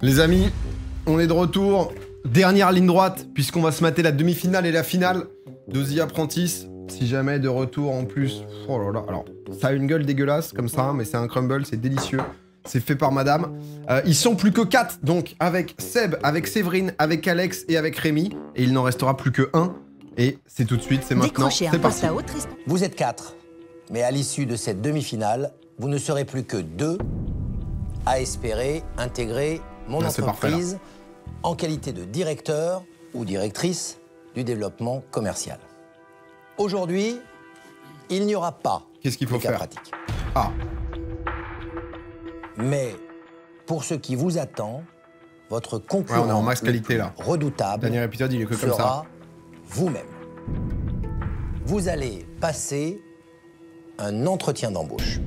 Les amis, on est de retour. Dernière ligne droite, puisqu'on va se mater la demi-finale et la finale de The Apprentice. Si jamais de retour en plus. Oh là là, alors, ça a une gueule dégueulasse comme ça, mais c'est un crumble, c'est délicieux. C'est fait par madame. Ils sont plus que 4, donc avec Seb, avec Séverine, avec Alex et avec Rémi. Et il n'en restera plus que 1. Et c'est tout de suite, c'est maintenant, c'est parti. Vous êtes 4, mais à l'issue de cette demi-finale, vous ne serez plus que 2 à espérer intégrer mon entreprise en qualité de directeur ou directrice du développement commercial. Aujourd'hui, il n'y aura pas Qu'est-ce qu'il faut de cas faire pratique. Ah, Mais pour ce qui vous attend, votre concurrent on est en max qualité là. redoutable Dernier épisode, il est que comme ça. sera vous-même. Vous allez passer un entretien d'embauche.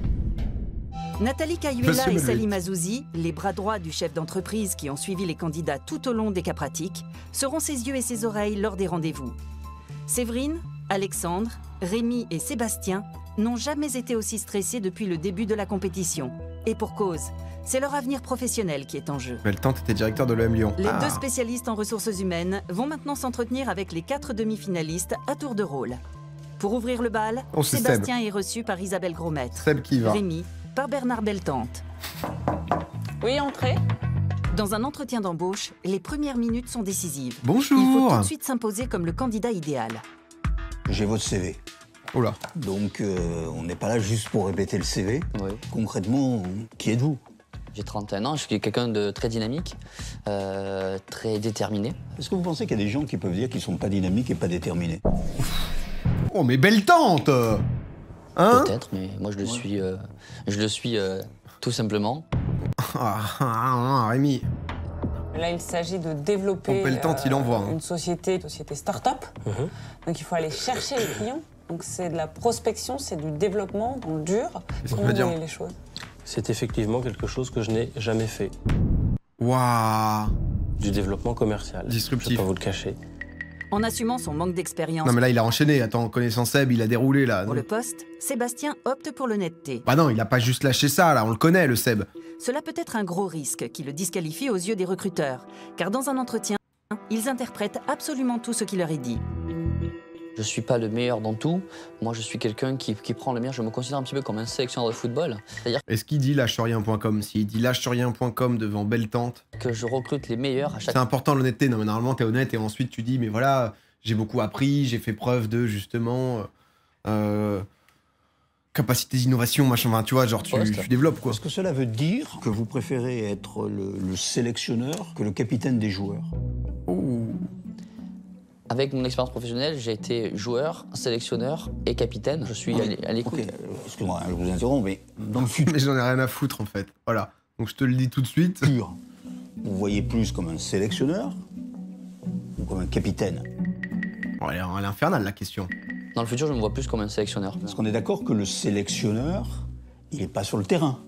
Nathalie Cayuela et Salim Azouzi, les bras droits du chef d'entreprise qui ont suivi les candidats tout au long des cas pratiques, seront ses yeux et ses oreilles lors des rendez-vous. Séverine, Alexandre, Rémi et Sébastien n'ont jamais été aussi stressés depuis le début de la compétition. Et pour cause, c'est leur avenir professionnel qui est en jeu. Beltante était directeur de l'OM Lyon. Les deux spécialistes en ressources humaines vont maintenant s'entretenir avec les 4 demi-finalistes à tour de rôle. Pour ouvrir le bal, Sébastien est reçu par Isabelle Grosmaître. Seb qui va. Rémi par Bernard Beltante. Oui, entrez. Dans un entretien d'embauche, les premières minutes sont décisives. Bonjour. Il faut tout de suite s'imposer comme le candidat idéal. J'ai votre CV. Oh là. Donc, on n'est pas là juste pour répéter le CV. Oui. Concrètement, qui êtes-vous? J'ai 31 ans, je suis quelqu'un de très dynamique, très déterminé. Est-ce que vous pensez qu'il y a des gens qui peuvent dire qu'ils sont pas dynamiques et pas déterminés? Oh, mais Beltante hein? Peut-être, mais moi je le suis tout simplement. Rémi. Là, il s'agit de développer Beltante, il envoie, hein. une société start-up. Donc, il faut aller chercher les clients. Donc, c'est de la prospection, c'est du développement dans le dur. Qu'est-ce qu'on Comment peut vous dire voyez les choses? C'est effectivement quelque chose que je n'ai jamais fait. Waouh. Du développement commercial. Disruptif. Je ne vais pas vous le cacher. En assumant son manque d'expérience Non mais là il a enchaîné, attends, connaissant Seb, il a déroulé là. pour le poste, Sébastien opte pour l'honnêteté. Bah non, il a pas juste lâché ça là, on le connaît le Seb. Cela peut être un gros risque qui le disqualifie aux yeux des recruteurs, car dans un entretien, ils interprètent absolument tout ce qui leur est dit. Je ne suis pas le meilleur dans tout. Moi, je suis quelqu'un qui prend le meilleur. Je me considère un petit peu comme un sélectionneur de football. C'est-à-dire Est-ce qu'il dit lâche-rien.com? S'il dit lâche-rien.com devant Beltante, que je recrute les meilleurs à chaque c'est important l'honnêteté. Non mais normalement t'es honnête et ensuite tu dis mais voilà, j'ai beaucoup appris, j'ai fait preuve de justement capacité d'innovation, machin, enfin, tu vois, genre tu développes quoi. Est-ce que cela veut dire que vous préférez être le sélectionneur que le capitaine des joueurs? Avec mon expérience professionnelle, j'ai été joueur, sélectionneur et capitaine. Je suis à l'écoute. Ok, excuse-moi, je vous interromps, mais dans le futur, Mais j'en ai rien à foutre en fait, voilà. Donc je te le dis tout de suite. vous voyez plus comme un sélectionneur ou comme un capitaine? Bon, elle est infernale la question. Dans le futur, je me vois plus comme un sélectionneur. Parce qu'on est d'accord que le sélectionneur, il n'est pas sur le terrain.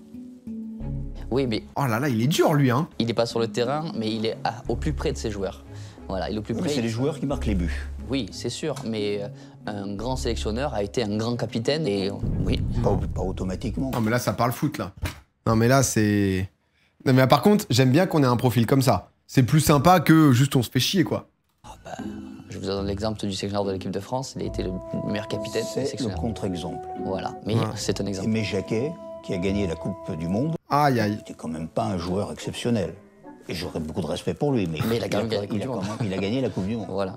Oui, mais Oh là là, il est dur lui hein. il n'est pas sur le terrain, mais il est au plus près de ses joueurs. Voilà, il est au plus Oui, près. c'est les joueurs qui marquent les buts. Oui, c'est sûr, mais un grand sélectionneur a été un grand capitaine et oui. Pas automatiquement. Non mais là ça parle foot là. Non mais là c'est... Non mais par contre, j'aime bien qu'on ait un profil comme ça. C'est plus sympa que juste on se fait chier quoi. Je vous donne l'exemple du sélectionneur de l'équipe de France. Il a été le meilleur capitaine des C'est le sélectionneurs. contre-exemple. Voilà, mais c'est un exemple. Aimé Jacquet, qui a gagné la Coupe du Monde, Aïe aïe. n'était quand même pas un joueur exceptionnel. Et j'aurais beaucoup de respect pour lui, mais il a quand même gagné la Coupe du Monde. Il a gagné la Coupe du Monde. Voilà.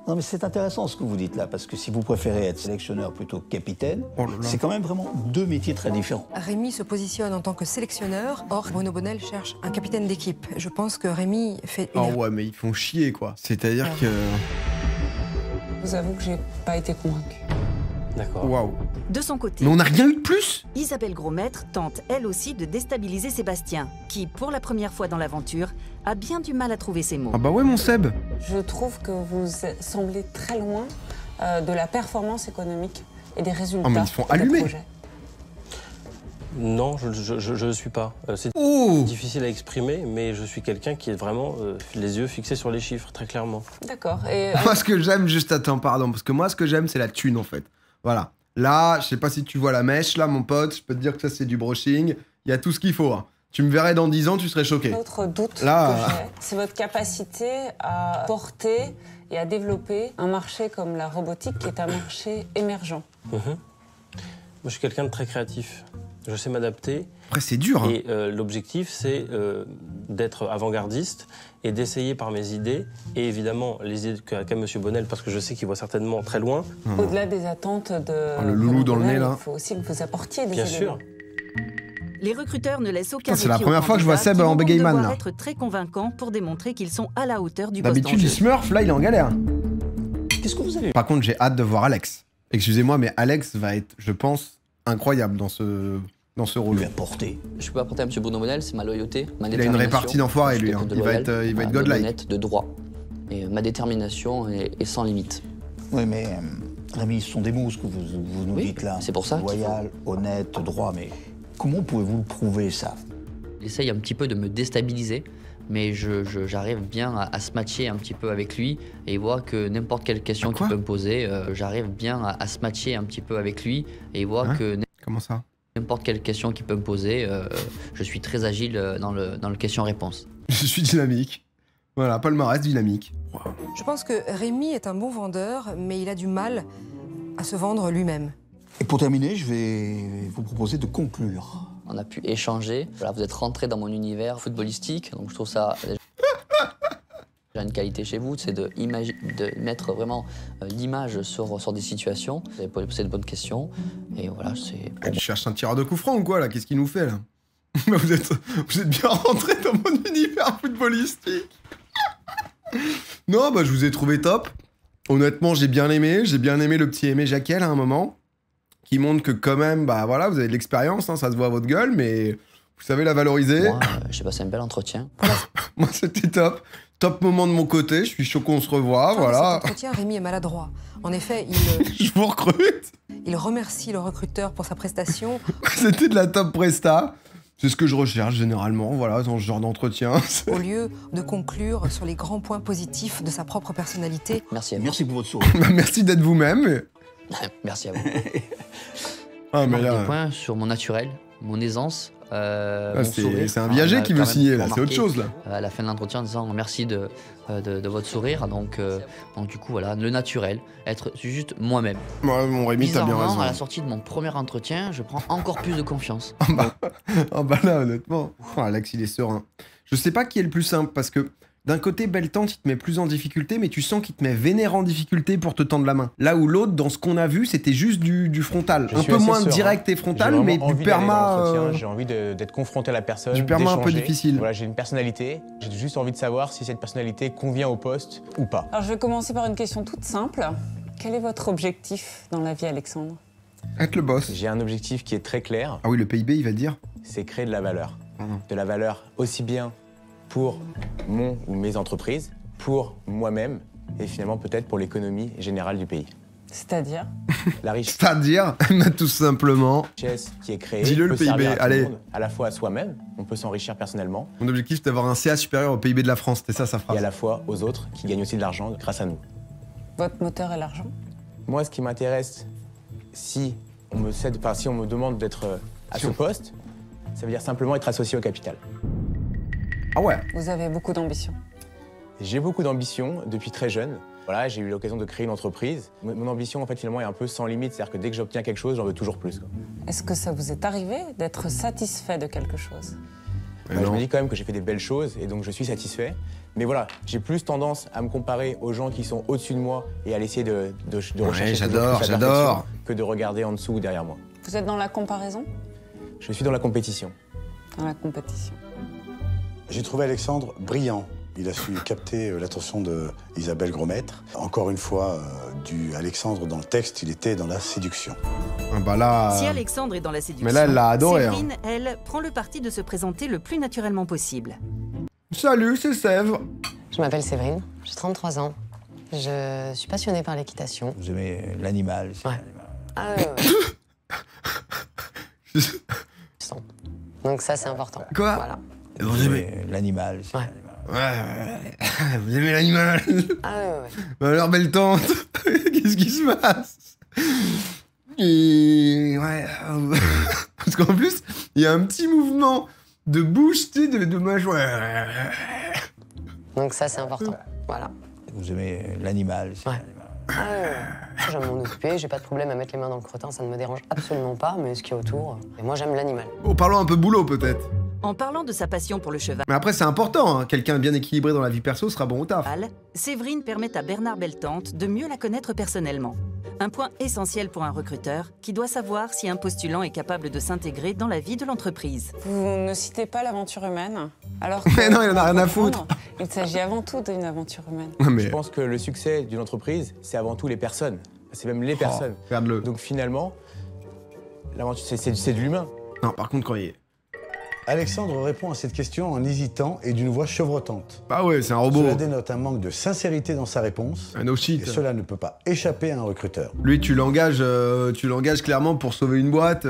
Non, mais c'est intéressant ce que vous dites là, parce que si vous préférez être sélectionneur plutôt que capitaine, Oh là là. c'est quand même vraiment deux métiers très différents. Rémi se positionne en tant que sélectionneur. Or, Bruno Bonnel cherche un capitaine d'équipe. Je pense que Rémi fait une Oh erreur. ouais mais ils font chier quoi. C'est-à-dire que... Je vous avoue que j'ai pas été convaincue. D'accord. Waouh. De son côté, Mais on n'a rien eu de plus? Isabelle Grosmaître tente elle aussi de déstabiliser Sébastien, qui, pour la première fois dans l'aventure, a bien du mal à trouver ses mots. Ah bah ouais mon Seb. Je trouve que vous semblez très loin de la performance économique et des résultats. Oh, mais ils se font des allumer. projets. Non, je ne suis pas. C'est Oh. difficile à exprimer, mais je suis quelqu'un qui est vraiment les yeux fixés sur les chiffres, très clairement. D'accord. Et Moi ce que j'aime, juste attends pardon, parce que moi ce que j'aime c'est la thune en fait. Voilà. Là, je sais pas si tu vois la mèche là mon pote, je peux te dire que ça c'est du brushing, il y a tout ce qu'il faut. Hein. Tu me verrais dans 10 ans, tu serais choqué. L'autre doute Là... que j'ai, c'est votre capacité à porter et à développer un marché comme la robotique qui est un marché émergent. Moi, je suis quelqu'un de très créatif. Je sais m'adapter. Après, c'est dur. Hein. Et l'objectif, c'est d'être avant-gardiste et d'essayer par mes idées, et évidemment les idées qu'a M. Bonnel, parce que je sais qu'il voit certainement très loin. Au-delà des attentes de... le loulou dans le nez, là. Il faut aussi que vous apportiez des Bien éléments. sûr. Les recruteurs ne laissent aucun C'est la répit première aux fois que je vois candidats Seb qui en vont donc bégayman, devoir là. être très convaincants pour démontrer qu'ils sont à la hauteur du poste en D'habitude, il jeu. smurf, là, il est en galère. Qu'est-ce que vous avez? Par contre, j'ai hâte de voir Alex. Excusez-moi, mais Alex va être, je pense, incroyable dans ce rôle. Lui apporter. Je peux apporter à M. Bruno Bonnel, c'est ma loyauté, ma Il a une détermination. répartie d'enfoiré, lui. Je suis Hein. quelqu'un de Il va être loyal, godlike. honnête, de droit. Et ma détermination est sans limite. Oui, mais Rémi, ce sont des mots ce que vous nous dites là. c'est pour ça qu'il Loyal, honnête, droit, mais comment pouvez-vous le prouver, ça? Il essaye un petit peu de me déstabiliser, mais j'arrive bien à se matcher un petit peu avec lui, et il voit que n'importe quelle question qu'il peut me poser, j'arrive bien à se matcher un petit peu avec lui, et il voit que Comment ça? n'importe quelle question qu'il peut me poser, je suis très agile dans le question-réponse. Je suis dynamique. Voilà, palmarès dynamique. Wow. Je pense que Rémi est un bon vendeur, mais il a du mal à se vendre lui-même. Et pour terminer, je vais vous proposer de conclure. On a pu échanger. Voilà, vous êtes rentré dans mon univers footballistique, donc je trouve ça déjà une qualité chez vous, c'est de mettre vraiment l'image sur des situations. Vous avez posé de bonnes questions, et voilà, c'est... Tu cherches un tireur de coup franc ou quoi, là? Qu'est-ce qu'il nous fait, là? vous êtes bien rentré dans mon univers footballistique. Non, bah je vous ai trouvé top. Honnêtement, j'ai bien aimé le petit Aimé Jacquel à un moment, qui montre que quand même, bah voilà, vous avez de l'expérience, hein, ça se voit à votre gueule, mais vous savez la valoriser. Moi, j'ai passé un bel entretien. Moi, c'était top. Top moment de mon côté, je suis chaud qu'on se revoie, voilà. Cet entretien, Rémi est maladroit. En effet, Je vous recrute. il remercie le recruteur pour sa prestation. C'était de la top presta. C'est ce que je recherche généralement, voilà, dans ce genre d'entretien. Au lieu de conclure sur les grands points positifs de sa propre personnalité. Merci à vous. Merci pour votre sourire. Bah, merci d'être vous-même. Merci à vous. Ah, mais Des là, points sur mon naturel, mon aisance, mon sourire. c'est un viager qui veut signer, là, c'est autre chose, là. À la fin de l'entretien, en disant merci de votre sourire. Donc du coup, voilà, le naturel, être juste moi-même. Ouais, mon Rémi, t'as bien Bizarrement, raison. à la sortie de mon premier entretien, je prends encore plus de confiance. Ah bah là, honnêtement, Alex, il est serein. Je sais pas qui est le plus simple, parce que d'un côté, Beltante, il te met plus en difficulté, mais tu sens qu'il te met vénère en difficulté pour te tendre la main. Là où l'autre, dans ce qu'on a vu, c'était juste du frontal. Un peu moins direct et frontal, mais du perma... J'ai envie d'être confronté à la personne, du perma un peu d'échanger. difficile. Voilà, j'ai une personnalité, j'ai juste envie de savoir si cette personnalité convient au poste ou pas. Alors je vais commencer par une question toute simple. Quel est votre objectif dans la vie, Alexandre? Être le boss. J'ai un objectif qui est très clair, Ah oui, le PIB, il va dire. c'est créer de la valeur. Pardon. De la valeur aussi bien pour mon ou mes entreprises, pour moi-même et finalement peut-être pour l'économie générale du pays. C'est-à-dire? La richesse C'est-à-dire, tout simplement, qui est créée Dis-le, le peut servir PIB, à tout allez. le monde, à la fois à soi-même, on peut s'enrichir personnellement, mon objectif, c'est d'avoir un CA supérieur au PIB de la France. C'était ça, sa et à phrase. la fois aux autres qui gagnent aussi de l'argent grâce à nous. Votre moteur est l'argent? Moi, ce qui m'intéresse, si on me demande d'être à ce poste, ça veut dire simplement être associé au capital. Ah ouais. Vous avez beaucoup d'ambition. J'ai beaucoup d'ambition depuis très jeune. Voilà, j'ai eu l'occasion de créer une entreprise. Mon ambition, en fait, finalement, est un peu sans limite. C'est-à-dire que dès que j'obtiens quelque chose, j'en veux toujours plus, quoi. Est-ce que ça vous est arrivé d'être satisfait de quelque chose? Je me dis quand même que j'ai fait des belles choses et donc je suis satisfait. Mais voilà, j'ai plus tendance à me comparer aux gens qui sont au-dessus de moi et à essayer de rechercher j'adore, toujours plus la perfection que de regarder en dessous ou derrière moi. Vous êtes dans la comparaison? Je suis dans la compétition. Dans la compétition. J'ai trouvé Alexandre brillant. Il a su capter l'attention de Isabelle Grosmaître. Encore une fois, du Alexandre dans le texte, il était dans la séduction. Ah bah là... Si Alexandre est dans la séduction, Mais là, elle l'a adoré. Séverine, elle, prend le parti de se présenter le plus naturellement possible. Salut, c'est Sèvres. Je m'appelle Séverine, j'ai 33 ans. Je suis passionnée par l'équitation. Vous aimez l'animal? Ouais. Ah ouais. Donc ça, c'est important. Quoi? Voilà. Vous aimez l'animal? Ouais. Ouais. Vous aimez l'animal? Ah ouais. Bah alors, belle tante, qu'est-ce qui se passe? Et... Ouais... Parce qu'en plus, il y a un petit mouvement de bouche, tu sais, de mâchoire. Donc ça, c'est important. Voilà. Vous aimez l'animal. Ouais. J'aime m'en occuper, j'ai pas de problème à mettre les mains dans le crottin, ça ne me dérange absolument pas, mais ce qu'il y a autour, et moi j'aime l'animal. Bon, parlons un peu boulot peut-être. En parlant de sa passion pour le cheval, Mais après c'est important, hein. Quelqu'un bien équilibré dans la vie perso sera bon au taf. Séverine permet à Bernard Beltante de mieux la connaître personnellement. Un point essentiel pour un recruteur qui doit savoir si un postulant est capable de s'intégrer dans la vie de l'entreprise. Vous ne citez pas l'aventure humaine, alors Mais non, il en a rien à foutre. Il s'agit avant tout d'une aventure humaine. Je pense que le succès d'une entreprise, c'est avant tout les personnes. C'est même les personnes. Regarde-le. Donc finalement, l'aventure, c'est de l'humain. Non, par contre, quand il est... Alexandre répond à cette question en hésitant et d'une voix chevrotante. Bah ouais, c'est un robot. Cela dénote un manque de sincérité dans sa réponse. No shit. Et cela ne peut pas échapper à un recruteur. Lui, tu l'engages clairement pour sauver une boîte.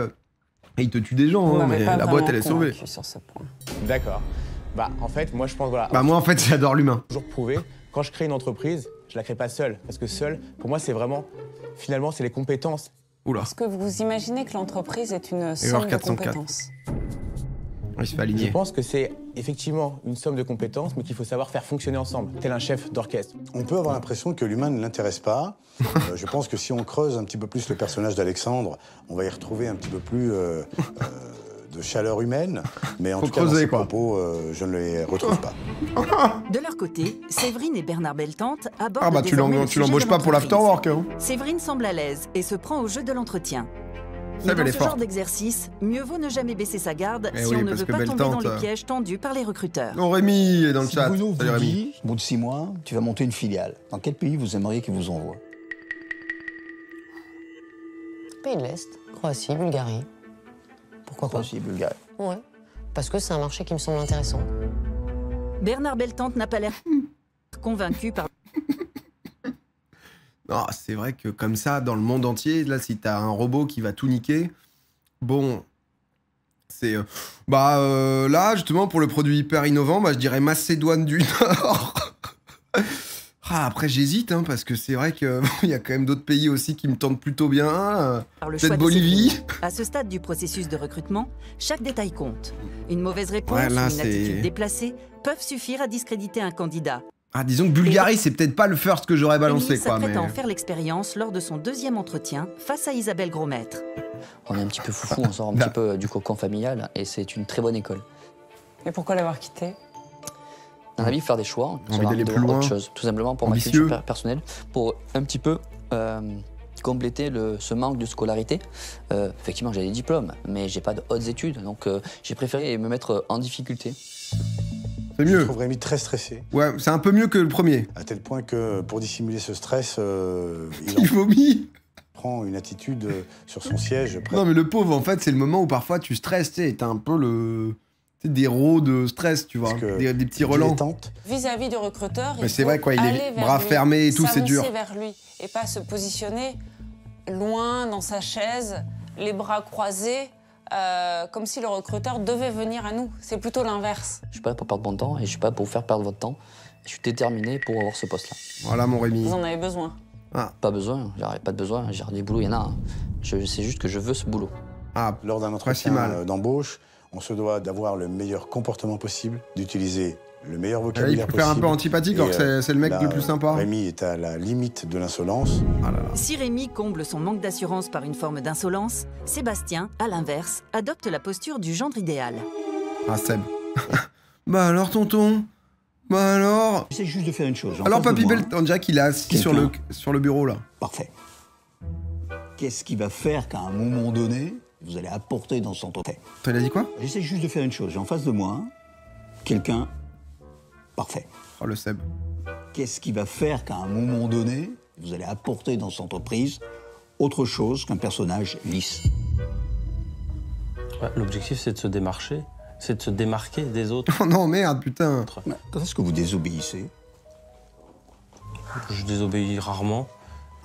Et il te tue des gens, hein, mais la boîte, elle est sauvée. Sur ce point. D'accord. Bah en fait, moi je pense voilà. Bah moi en fait, j'adore l'humain. Toujours prouvé, quand je crée une entreprise, je la crée pas seule. Parce que seule, pour moi, c'est vraiment, finalement, c'est les compétences. Oula. Est-ce que vous imaginez que l'entreprise est une somme de 404. compétences? Il se fait aligner. Je pense que c'est effectivement une somme de compétences, mais qu'il faut savoir faire fonctionner ensemble, tel un chef d'orchestre. On peut avoir l'impression que l'humain ne l'intéresse pas. Je pense que si on creuse un petit peu plus le personnage d'Alexandre, on va y retrouver un petit peu plus de chaleur humaine. Mais en tout cas, dans ses propos, je ne les retrouve pas. De leur côté, Séverine et Bernard Beltante abordent bah tu l'embauches pas pour l'afterwork, hein. Séverine semble à l'aise et se prend au jeu de l'entretien. Ça, Mais dans elle est ce forte. genre d'exercice, mieux vaut ne jamais baisser sa garde Eh si oui, on ne parce veut que pas tomber dans Beltante, les pièges tendus par les recruteurs. Non, Rémi est dans le Si chat. Bruno Salut vous Rémi. dit, au bout de 6 mois, tu vas monter une filiale. Dans quel pays vous aimeriez qu'il vous envoie? Pays de l'Est, Croatie, Bulgarie. Pourquoi pas? Croatie, Bulgarie. Ouais, parce que c'est un marché qui me semble intéressant. Bernard Beltante n'a pas l'air convaincu par... Non, c'est vrai que comme ça, dans le monde entier, là, si t'as un robot qui va tout niquer, bon, c'est... là, justement, pour le produit hyper innovant, je dirais Macédoine du Nord. Après, j'hésite, hein, parce que c'est vrai qu'il y a quand même d'autres pays aussi qui me tentent plutôt bien. Par le choix Peut-être de Bolivie. Séverine. À ce stade du processus de recrutement, chaque détail compte. Une mauvaise réponse Ouais, là, ou une c'est- attitude déplacée peuvent suffire à discréditer un candidat. Ah, disons que Bulgarie, c'est peut-être pas le first que j'aurais balancé, Émile quoi, s'apprête mais... à en faire l'expérience lors de son deuxième entretien face à Isabelle Grosmaître. On est un petit peu foufou, on sort un petit peu du cocon familial et c'est une très bonne école. Et pourquoi l'avoir quitté? Dans la vie, faire des choix, Envie savoir d'aller de plus voir loin. autre chose. Tout simplement pour Ambitieux. ma culture personnelle, pour un petit peu compléter ce manque de scolarité. Effectivement, j'ai des diplômes, mais j'ai pas de hautes études, donc j'ai préféré me mettre en difficulté. C'est mieux. Je trouve Rémi très stressé. Ouais, c'est un peu mieux que le premier. À tel point que pour dissimuler ce stress, Il vomit. prend une attitude sur son siège. Non, mais le pauvre, en fait, c'est le moment où parfois tu stresses, tu sais, t'as un peu le... tu sais, des rots de stress, tu vois, des petits relents. Vis-à-vis du recruteur, Mais il c'est faut vrai, quoi, il est aller vers bras lui, fermés et tout, c'est dur. s'avancer vers lui et pas se positionner loin dans sa chaise, les bras croisés, comme si le recruteur devait venir à nous. C'est plutôt l'inverse. Je suis pas là pour perdre mon temps et je suis pas là pour vous faire perdre votre temps. Je suis déterminé pour avoir ce poste-là. Voilà, mon Rémi. Vous en avez besoin. Pas besoin, j'aurais pas de besoin, j'ai des boulots, il y en a. Hein. C'est juste que je veux ce boulot. Lors d'un entretien d'embauche, on se doit d'avoir le meilleur comportement possible, d'utiliser le meilleur vocabulaire il peut possible. faire un peu antipathique alors que c'est le mec là, le plus sympa. Rémi est à la limite de l'insolence. Si Rémi comble son manque d'assurance par une forme d'insolence, Sébastien, à l'inverse, adopte la posture du gendre idéal. Ah, Seb. Bah alors, tonton. Bah alors. J'essaie juste de faire une chose. Alors, Papy Beltante, Jack, il est assis sur le bureau, là. Parfait. Qu'est-ce qui va faire qu'à un moment donné, vous allez apporter dans son entreprise? Il a dit quoi? J'essaie juste de faire une chose. J'ai en face de moi quelqu'un parfait. Oh, le Seb. Qu'est-ce qui va faire qu'à un moment donné, vous allez apporter dans cette entreprise autre chose qu'un personnage lisse? Ouais, l'objectif, c'est de se démarcher, c'est de se démarquer des autres. Oh non, merde, putain. Quand est-ce que vous désobéissez? Je désobéis rarement.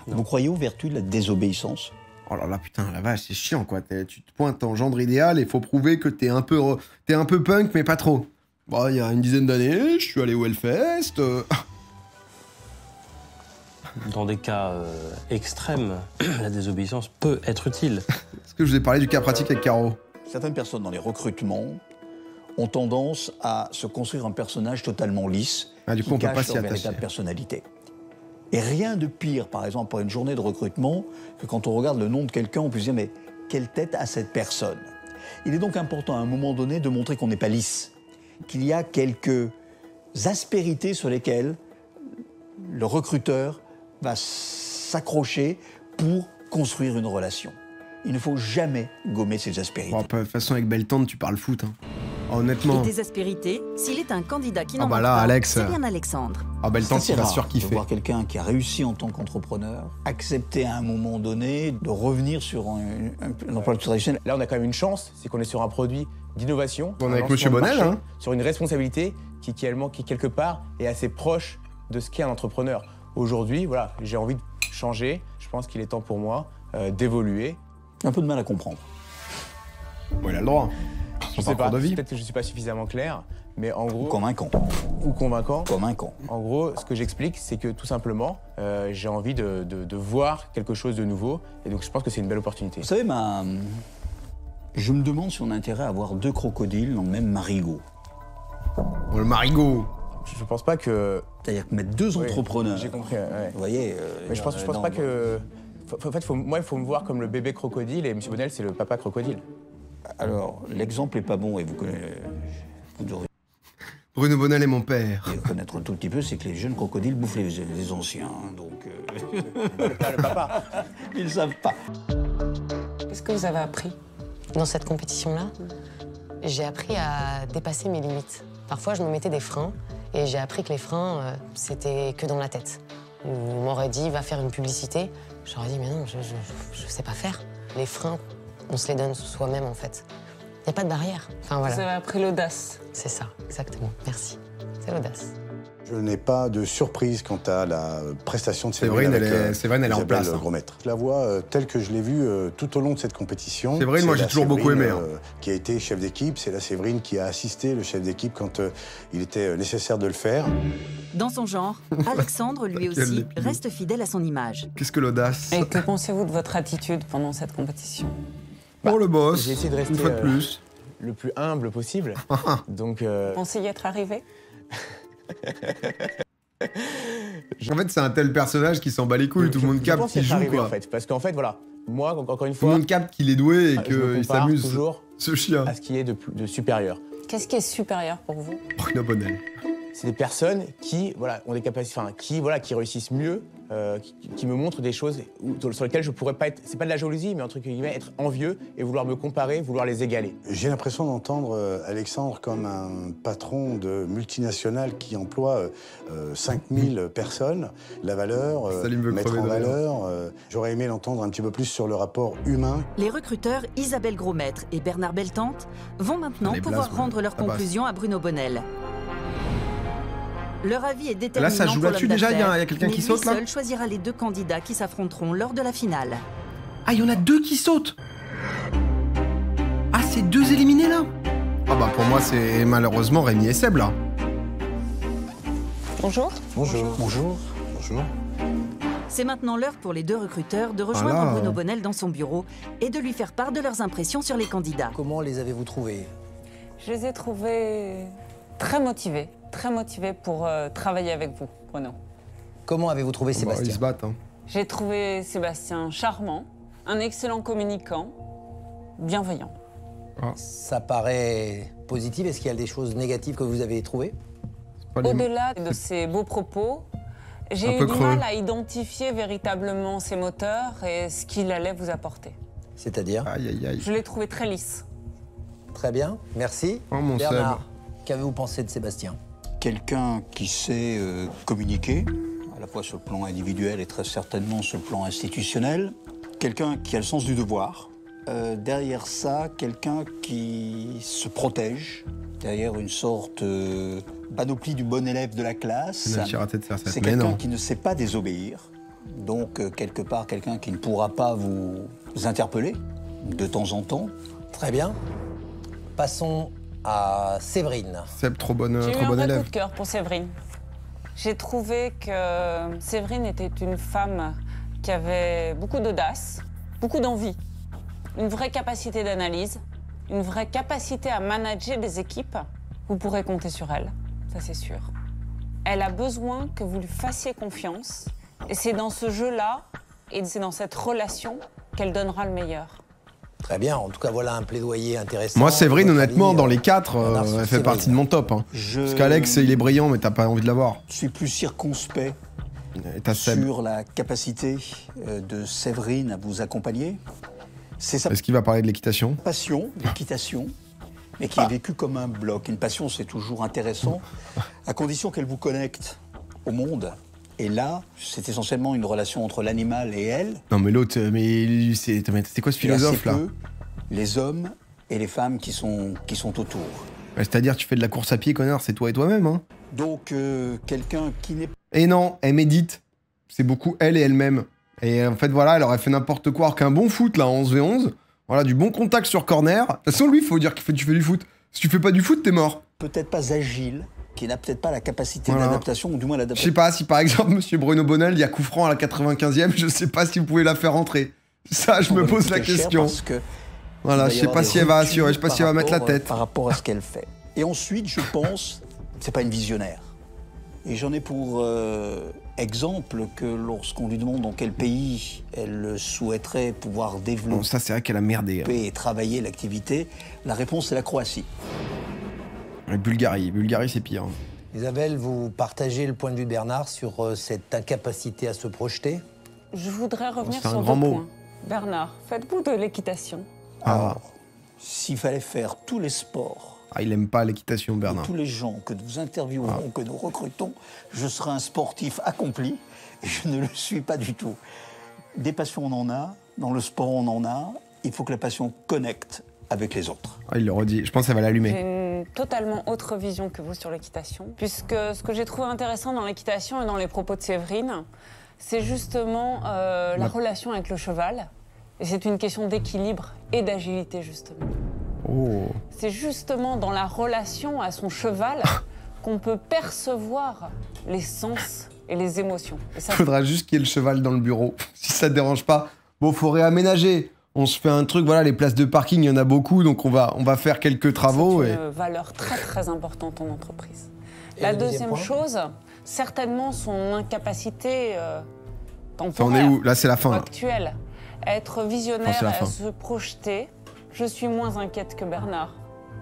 Vous croyez aux vertus de la désobéissance? Oh là là, putain, la vache, c'est chiant, quoi. Tu te pointes en gendre idéal et faut prouver que t'es un peu punk, mais pas trop. Bon, il y a une dizaine d'années, je suis allé au Hellfest. Dans des cas extrêmes, la désobéissance peut être utile. Est-ce que je vous ai parlé du cas pratique avec Caro? Certaines personnes dans les recrutements ont tendance à se construire un personnage totalement lisse, du coup, qui on peut pas cache s'y leur attacher. véritable personnalité. Et rien de pire, par exemple, pour une journée de recrutement, que quand on regarde le nom de quelqu'un, on peut se dire, mais quelle tête a cette personne? Il est donc important, à un moment donné, de montrer qu'on n'est pas lisse, qu'il y a quelques aspérités sur lesquelles le recruteur va s'accrocher pour construire une relation. Il ne faut jamais gommer ces aspérités. Bon, de toute façon, avec Beltende, tu parles foot. Hein. Honnêtement. Et des aspérités, s'il est un candidat qui n'en bah manque là, pas, Alex, c'est bien Alexandre. Ah, Beltende, il va surkiffer. De voir quelqu'un qui a réussi en tant qu'entrepreneur, accepter à un moment donné de revenir sur un emploi traditionnel. Là, on a quand même une chance, c'est qu'on est sur un produit d'innovation. On est avec un Monsieur lancement de Bonnel, marché, hein. Sur une responsabilité qui quelque part, est assez proche de ce qu'est un entrepreneur. Aujourd'hui, voilà, j'ai envie de changer. Je pense qu'il est temps pour moi d'évoluer. Un peu de mal à comprendre. Bon, il a le droit. Je sais pas, peut-être que je ne suis pas suffisamment clair, mais en gros... Convaincant. Ou convaincant. Convaincant. En gros, ce que j'explique, c'est que tout simplement, j'ai envie de voir quelque chose de nouveau, et donc je pense que c'est une belle opportunité. Vous savez, je me demande si on a intérêt à avoir 2 crocodiles dans le même marigot. Le marigot. Je pense pas que... C'est-à-dire que mettre 2 entrepreneurs... J'ai compris, ouais. Vous voyez... Mais je pense pas que... En fait, moi, il faut me voir comme le bébé crocodile, et M. Bonnel, c'est le papa crocodile. Alors, l'exemple n'est pas bon, et vous devriez Bruno Bonnel est mon père. connaître un tout petit peu, c'est que les jeunes crocodiles bouffent les anciens, hein, donc... Le papa. Ils ne savent pas. Qu'est-ce que vous avez appris? Dans cette compétition-là, j'ai appris à dépasser mes limites. Parfois, je me mettais des freins, et j'ai appris que les freins, c'était que dans la tête. On m'aurait dit, va faire une publicité. J'aurais dit, mais non, je sais pas faire. Les freins, on se les donne soi-même, en fait. Il n'y a pas de barrière. Enfin, voilà. Vous avez appris l'audace. C'est ça, exactement. Merci. C'est l'audace. Je n'ai pas de surprise quant à la prestation de Séverine, Séverine. Séverine, elle est en place. Hein. Grosmaître. Je la vois telle que je l'ai vue tout au long de cette compétition. Séverine, moi j'ai toujours beaucoup aimé. Hein. Qui a été chef d'équipe. C'est la Séverine qui a assisté le chef d'équipe quand il était nécessaire de le faire. Dans son genre, Alexandre, lui aussi, reste fidèle à son image. Qu'est-ce que l'audace? Et que pensez-vous de votre attitude pendant cette compétition? Bon, le boss, j'ai essayé de rester une fois de plus. Le plus humble possible. Donc, pensez y être arrivé? En fait, c'est un tel personnage qui s'en bat les couilles, tout le monde capte qu'il joue, arrivé, quoi. En fait, parce qu'en fait, voilà, moi, encore une Tout fois... le monde capte qu'il est doué et je me qu'il compare s'amuse, toujours ce chien. à ce qui est de supérieur. Qu'est-ce qui est supérieur pour vous? Bruno Bonnel. C'est des personnes qui, voilà, ont des capacités, enfin, qui réussissent mieux, qui me montrent des choses sur lesquelles je pourrais pas être, c'est pas de la jalousie, mais entre guillemets, être envieux et vouloir me comparer, vouloir les égaler. J'ai l'impression d'entendre Alexandre comme un patron de multinationale qui emploie 5000 personnes. La valeur, mettre en valeur. J'aurais aimé l'entendre un petit peu plus sur le rapport humain. Les recruteurs Isabelle Grosmaître et Bernard Beltente vont maintenant pouvoir rendre leurs conclusions à Bruno Bonnel. Leur avis est déterminant. Là, ça joue là-dessus déjà, il y a quelqu'un qui saute là. Lui seul choisira les 2 candidats qui s'affronteront lors de la finale. Ah, il y en a 2 qui sautent. Ah, c'est 2 éliminés là. Ah bah pour moi, c'est malheureusement Rémi et Seb là. Bonjour. Bonjour. Bonjour. Bonjour. C'est maintenant l'heure pour les 2 recruteurs de rejoindre Bruno Bonnel dans son bureau et de lui faire part de leurs impressions sur les candidats. Comment les avez-vous trouvés? Je les ai trouvés très motivés pour travailler avec vous, Bruno. Comment avez-vous trouvé Sébastien? Ils se battent. Hein. J'ai trouvé Sébastien charmant, un excellent communicant, bienveillant. Ah. Ça paraît positif. Est-ce qu'il y a des choses négatives que vous avez trouvées? Au-delà de ces beaux propos, j'ai eu du mal à identifier véritablement ses moteurs et ce qu'il allait vous apporter. C'est-à-dire? Je l'ai trouvé très lisse. Très bien, merci. Oh, mon Bernard, qu'avez-vous pensé de Sébastien? Quelqu'un qui sait communiquer, à la fois sur le plan individuel et très certainement sur le plan institutionnel. Quelqu'un qui a le sens du devoir. Derrière ça, quelqu'un qui se protège. Derrière une sorte panoplie du bon élève de la classe. C'est quelqu'un qui ne sait pas désobéir. Donc, quelque part, quelqu'un qui ne pourra pas vous interpeller de temps en temps. Très bien. Passons à Séverine. Seb, trop bon élève. J'ai eu un vrai coup de cœur pour Séverine. J'ai trouvé que Séverine était une femme qui avait beaucoup d'audace, beaucoup d'envie, une vraie capacité d'analyse, une vraie capacité à manager des équipes, vous pourrez compter sur elle, ça c'est sûr. Elle a besoin que vous lui fassiez confiance, et c'est dans ce jeu-là, et c'est dans cette relation qu'elle donnera le meilleur. Très bien, en tout cas voilà un plaidoyer intéressant. Moi Séverine honnêtement dans les 4, elle fait partie de mon top. Hein. Parce qu'Alex il est brillant mais t'as pas envie de l'avoir. Je suis plus circonspect sur la capacité de Séverine à vous accompagner. Est-ce qu'il va parler de l'équitation? Passion, l'équitation, mais qui est vécue comme un bloc. Une passion c'est toujours intéressant, à condition qu'elle vous connecte au monde. Et là, c'est essentiellement une relation entre l'animal et elle. Non mais l'autre, mais c'est quoi ce philosophe là? Les hommes et les femmes qui sont autour. C'est-à-dire tu fais de la course à pied, connard, c'est toi et toi-même. Hein. Donc quelqu'un qui n'est... Et non, elle médite. C'est beaucoup elle et elle-même. Et en fait voilà, elle aurait fait n'importe quoi, alors qu'un bon foot là, 11v11, voilà, du bon contact sur corner. De toute façon lui, il faut dire que tu fais du foot. Si tu fais pas du foot, t'es mort. Peut-être pas agile, qui n'a peut-être pas la capacité d'adaptation, ou du moins l'adaptation. Je sais pas, si par exemple, monsieur Bruno Bonnel, il y a coup franc à la 95e, je sais pas si vous pouvez la faire entrer. Ça, je me pose la question. Voilà, je sais pas si elle va assurer, je sais pas si elle va mettre la tête. Par rapport à ce qu'elle fait. Et ensuite, je pense, c'est pas une visionnaire. Et j'en ai pour exemple que lorsqu'on lui demande dans quel pays elle souhaiterait pouvoir développer... Bon, ça, c'est vrai qu'elle a merdé. Et travailler l'activité, la réponse, c'est la Croatie. Bulgarie, c'est pire. Isabelle, vous partagez le point de vue de Bernard sur cette incapacité à se projeter? Je voudrais revenir sur deux points. Bernard, faites-vous de l'équitation? Alors, s'il fallait faire tous les sports... il aime pas l'équitation, Bernard. Tous les gens que nous interviewons, que nous recrutons, je serais un sportif accompli, et je ne le suis pas du tout. Des passions, on en a, dans le sport, on en a, il faut que la passion connecte avec les autres. Il le redit, je pense qu'elle va l'allumer. J'ai une totalement autre vision que vous sur l'équitation, puisque ce que j'ai trouvé intéressant dans l'équitation et dans les propos de Séverine, c'est justement la relation avec le cheval. Et c'est une question d'équilibre et d'agilité, justement. C'est justement dans la relation à son cheval qu'on peut percevoir les sens et les émotions. Il faudra juste qu'il y ait le cheval dans le bureau, si ça te dérange pas. Bon, faut réaménager. On se fait un truc, voilà, les places de parking, il y en a beaucoup, donc on va faire quelques travaux. C'est une valeur très très importante en entreprise. La deuxième chose, certainement son incapacité temporaire. Ça en est où? Là, c'est la fin. Actuelle. Être visionnaire, à se projeter, je suis moins inquiète que Bernard.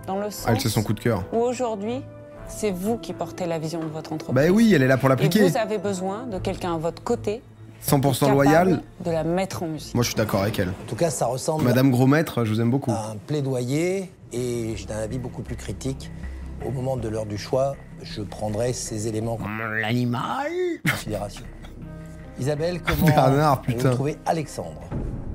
Dans le sens elle, c'est son coup de cœur. Où aujourd'hui, c'est vous qui portez la vision de votre entreprise. Bah oui, elle est là pour l'appliquer. Et vous avez besoin de quelqu'un à votre côté 100% loyal. De la mettre en musique. Moi, je suis d'accord avec elle. En tout cas, ça ressemble... Madame Grosmaître, je vous aime beaucoup. Un plaidoyer, et j'ai un avis beaucoup plus critique. Au moment de l'heure du choix, je prendrai ces éléments... L'animal en considération. Isabelle, comment Bernard, putain. vous trouvez Alexandre?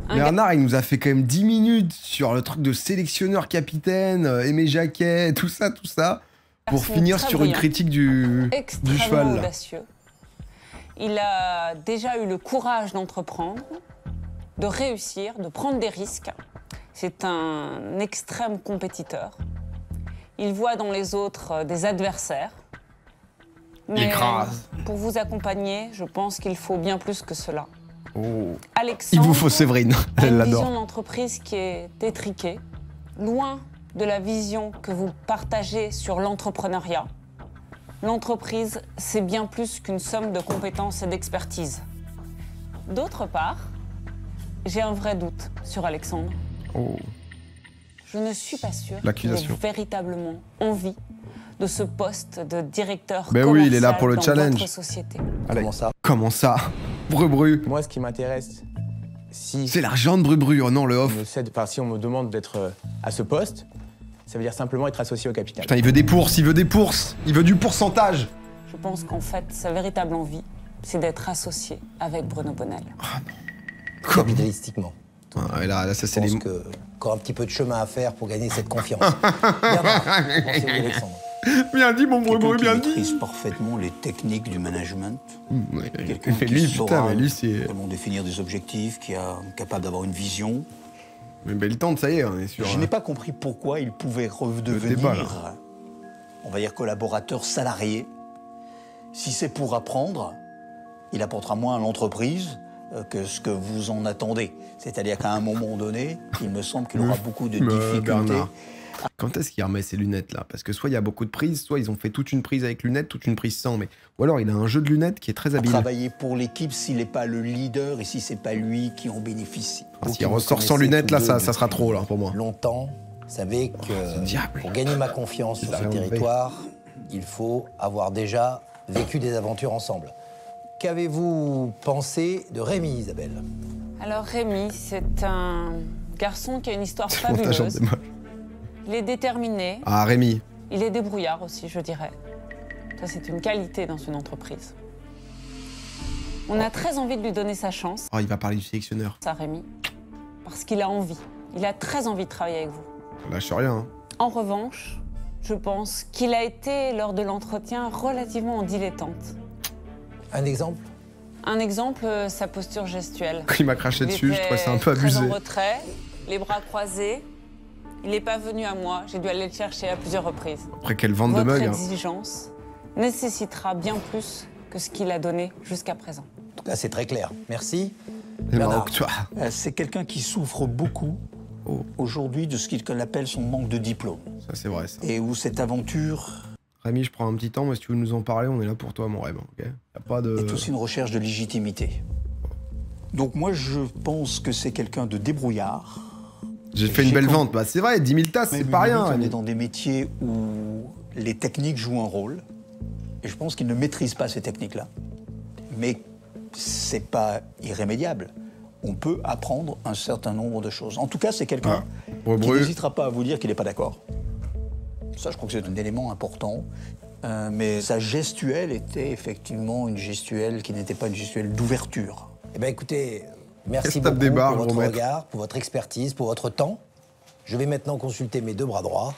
Bernard, il nous a fait quand même 10 minutes sur le truc de sélectionneur capitaine, Aimé Jacquet, tout ça, pour finir sur une critique du cheval. Audacieux. Il a déjà eu le courage d'entreprendre, de réussir, de prendre des risques. C'est un extrême compétiteur. Il voit dans les autres des adversaires. Mais pour vous accompagner, je pense qu'il faut bien plus que cela. Alexandre, il vous faut Séverine, elle l'adore. Une vision d'entreprise qui est étriquée, loin de la vision que vous partagez sur l'entrepreneuriat. L'entreprise, c'est bien plus qu'une somme de compétences et d'expertise. D'autre part, j'ai un vrai doute sur Alexandre. Je ne suis pas sûre qu'il ait véritablement envie de ce poste de directeur commercial oui, il est là pour le challenge. Votre société. Allez. Comment ça Brubru. Moi, ce qui m'intéresse, si... C'est l'argent de Brubru, oh non, le off. Si on me demande d'être à ce poste, ça veut dire simplement être associé au capital. Putain, il veut des bourses, il veut du pourcentage. Je pense qu'en fait, sa véritable envie, c'est d'être associé avec Bruno Bonnel. Ah non. Capitalistiquement. Là, ça, c'est les... Je pense qu'encore un petit peu de chemin à faire pour gagner cette confiance. Pensez-vous, Alexandre? Bien dit, mon Brubru, bien dit. Quelqu'un qui maîtrise parfaiement les techniques du management. Quelqu'un qui saura comment définir des objectifs, qui est capable d'avoir une vision. Mais bel temps, ça y est, on est sûr. Je n'ai pas compris pourquoi il pouvait redevenir, on va dire, collaborateur salarié. Si c'est pour apprendre, il apportera moins à l'entreprise, que ce que vous en attendez. C'est-à-dire qu'à un moment donné, il me semble qu'il aura beaucoup de difficultés. Bernard. Quand est-ce qu'il remet ses lunettes là? Parce que soit il y a beaucoup de prises, soit ils ont fait toute une prise avec lunettes, toute une prise sans. Mais... Ou alors il a un jeu de lunettes qui est très habile. Travailler pour l'équipe s'il n'est pas le leader et si c'est pas lui qui en bénéficie. S'il ressort sans lunettes, là, ça sera trop là pour moi. Longtemps, vous savez que pour gagner ma confiance sur ce territoire, il faut avoir déjà vécu des aventures ensemble. Qu'avez-vous pensé de Rémi, Isabelle? Alors Rémi, c'est un garçon qui a une histoire fabuleuse. Il est déterminé. Ah, Rémi. Il est débrouillard aussi, je dirais. Ça, c'est une qualité dans une entreprise. On a très envie de lui donner sa chance. Oh, il va parler du sélectionneur. Ça, Rémi. Parce qu'il a envie. Il a très envie de travailler avec vous. Lâche rien. Hein. En revanche, je pense qu'il a été, lors de l'entretien, relativement en dilettante. Un exemple? Un exemple, sa posture gestuelle. Il m'a craché dessus, je trouvais ça un peu abusé. Très en retrait, les bras croisés. Il n'est pas venu à moi, j'ai dû aller le chercher à plusieurs reprises. Après quelle vente de mug. Votre exigence nécessitera bien plus que ce qu'il a donné jusqu'à présent. En tout cas, c'est très clair. Merci. C'est quelqu'un qui souffre beaucoup aujourd'hui de ce qu'il appelle son manque de diplôme. Ça, c'est vrai, ça. Et où cette aventure... Rémi, je prends un petit temps, mais si tu veux nous en parler, on est là pour toi, mon rêve. Okay, y a pas de... C'est aussi une recherche de légitimité. Donc moi, je pense que c'est quelqu'un de débrouillard. J'ai fait une belle vente. Bah, c'est vrai, 10 000 tasses, c'est pas rien. On est dans des métiers où les techniques jouent un rôle. Et je pense qu'il ne maîtrise pas ces techniques-là. Mais c'est pas irrémédiable. On peut apprendre un certain nombre de choses. En tout cas, c'est quelqu'un qui n'hésitera pas à vous dire qu'il n'est pas d'accord. Ça, je crois que c'est un élément important. Mais sa gestuelle était effectivement une gestuelle qui n'était pas une gestuelle d'ouverture. Eh bien, écoutez, merci beaucoup pour votre regard, pour votre expertise, pour votre temps. Je vais maintenant consulter mes deux bras droits.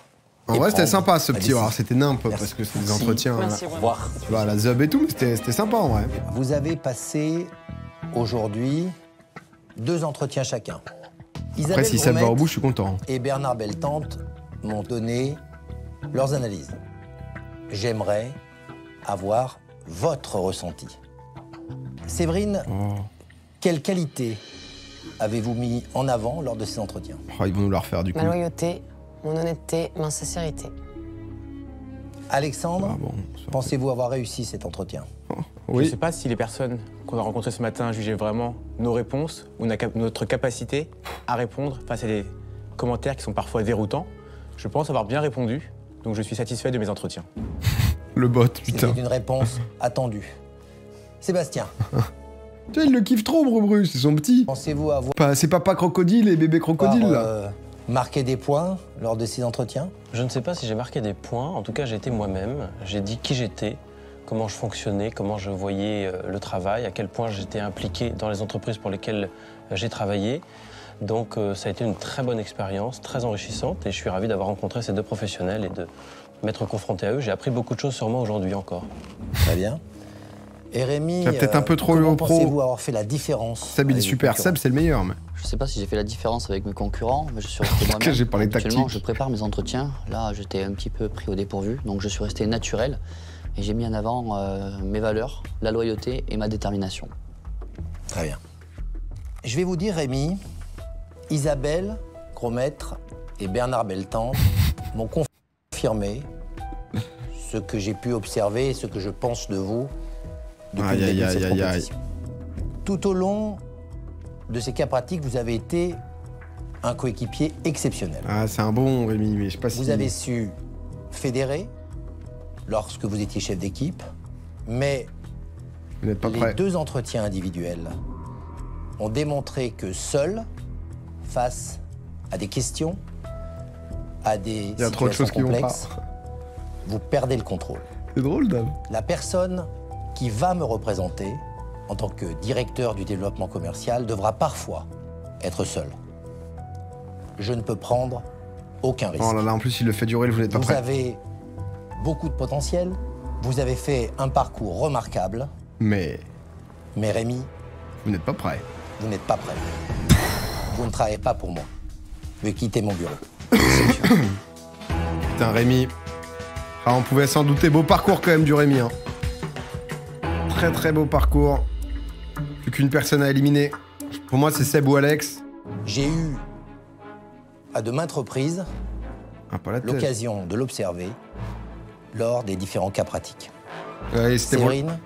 En vrai, c'était sympa ce petit. Alors, c'était nimp parce que c'était des entretiens. Merci, au revoir. Tu vois, à la ZUB et tout, mais c'était sympa en vrai. Vous avez passé aujourd'hui 2 entretiens chacun. Après, si ça va au bout, je suis content. Et Bernard Beltante m'ont donné leurs analyses. J'aimerais avoir votre ressenti. Séverine, quelle qualité avez-vous mis en avant lors de ces entretiens? Ils vont nous la refaire du coup. Ma loyauté, mon honnêteté, ma sincérité. Alexandre, pensez-vous avoir réussi cet entretien? Je ne sais pas si les personnes qu'on a rencontrées ce matin jugeaient vraiment nos réponses ou notre capacité à répondre face à des commentaires qui sont parfois déroutants. Je pense avoir bien répondu, donc je suis satisfait de mes entretiens. Le bot, putain. C'est une réponse attendue. Sébastien. Tu sais, il le kiffe trop, Brubrus, c'est son petit. Pensez-vous avoir... C'est papa crocodile et bébé crocodile, là. Marqué des points lors de ces entretiens? Je ne sais pas si j'ai marqué des points. En tout cas, j'ai été moi-même. J'ai dit qui j'étais, comment je fonctionnais, comment je voyais le travail, à quel point j'étais impliqué dans les entreprises pour lesquelles j'ai travaillé. Donc, ça a été une très bonne expérience, très enrichissante. Et je suis ravi d'avoir rencontré ces deux professionnels et de m'être confronté à eux. J'ai appris beaucoup de choses sur moi aujourd'hui encore. Très bien. Et Rémi, peut-être un peu trop comment pro. pensez-vous avoir fait la différence? Seb, il est super. Seb, c'est le meilleur. Mais... Je sais pas si j'ai fait la différence avec mes concurrents, mais je suis resté moi-même. J'ai parlé Actuellement, je prépare mes entretiens. Là, j'étais un petit peu pris au dépourvu, donc je suis resté naturel. Et j'ai mis en avant mes valeurs, la loyauté et ma détermination. Très bien. Je vais vous dire, Rémi, Isabelle Grosmaître et Bernard Beltante m'ont confirmé ce que j'ai pu observer et ce que je pense de vous depuis le début de cette compétition. Tout au long de ces cas pratiques, vous avez été un coéquipier exceptionnel. Ah, c'est un bon, Rémi, mais je sais pas si... Vous avez su fédérer lorsque vous étiez chef d'équipe, mais vous n'êtes pas prêt. Les 2 entretiens individuels ont démontré que seul, face à des questions, à des situations complexes, vous perdez le contrôle. C'est drôle, Dame. La personne qui va me représenter en tant que directeur du développement commercial devra parfois être seule. Je ne peux prendre aucun risque. Oh là là, en plus, il le fait durer, vous n'êtes pas prêt. Vous avez beaucoup de potentiel, vous avez fait un parcours remarquable. Mais Rémi... Vous n'êtes pas prêt. Vous n'êtes pas prêt. Vous ne travaillez pas pour moi. Veuillez quitter mon bureau. Putain, Rémi. Ah, on pouvait s'en douter. Beau parcours quand même du Rémi. Hein. Très très beau parcours. Plus qu'une personne à éliminer. Pour moi, c'est Seb ou Alex. J'ai eu, à de maintes reprises, l'occasion de l'observer lors des différents cas pratiques. Séverine,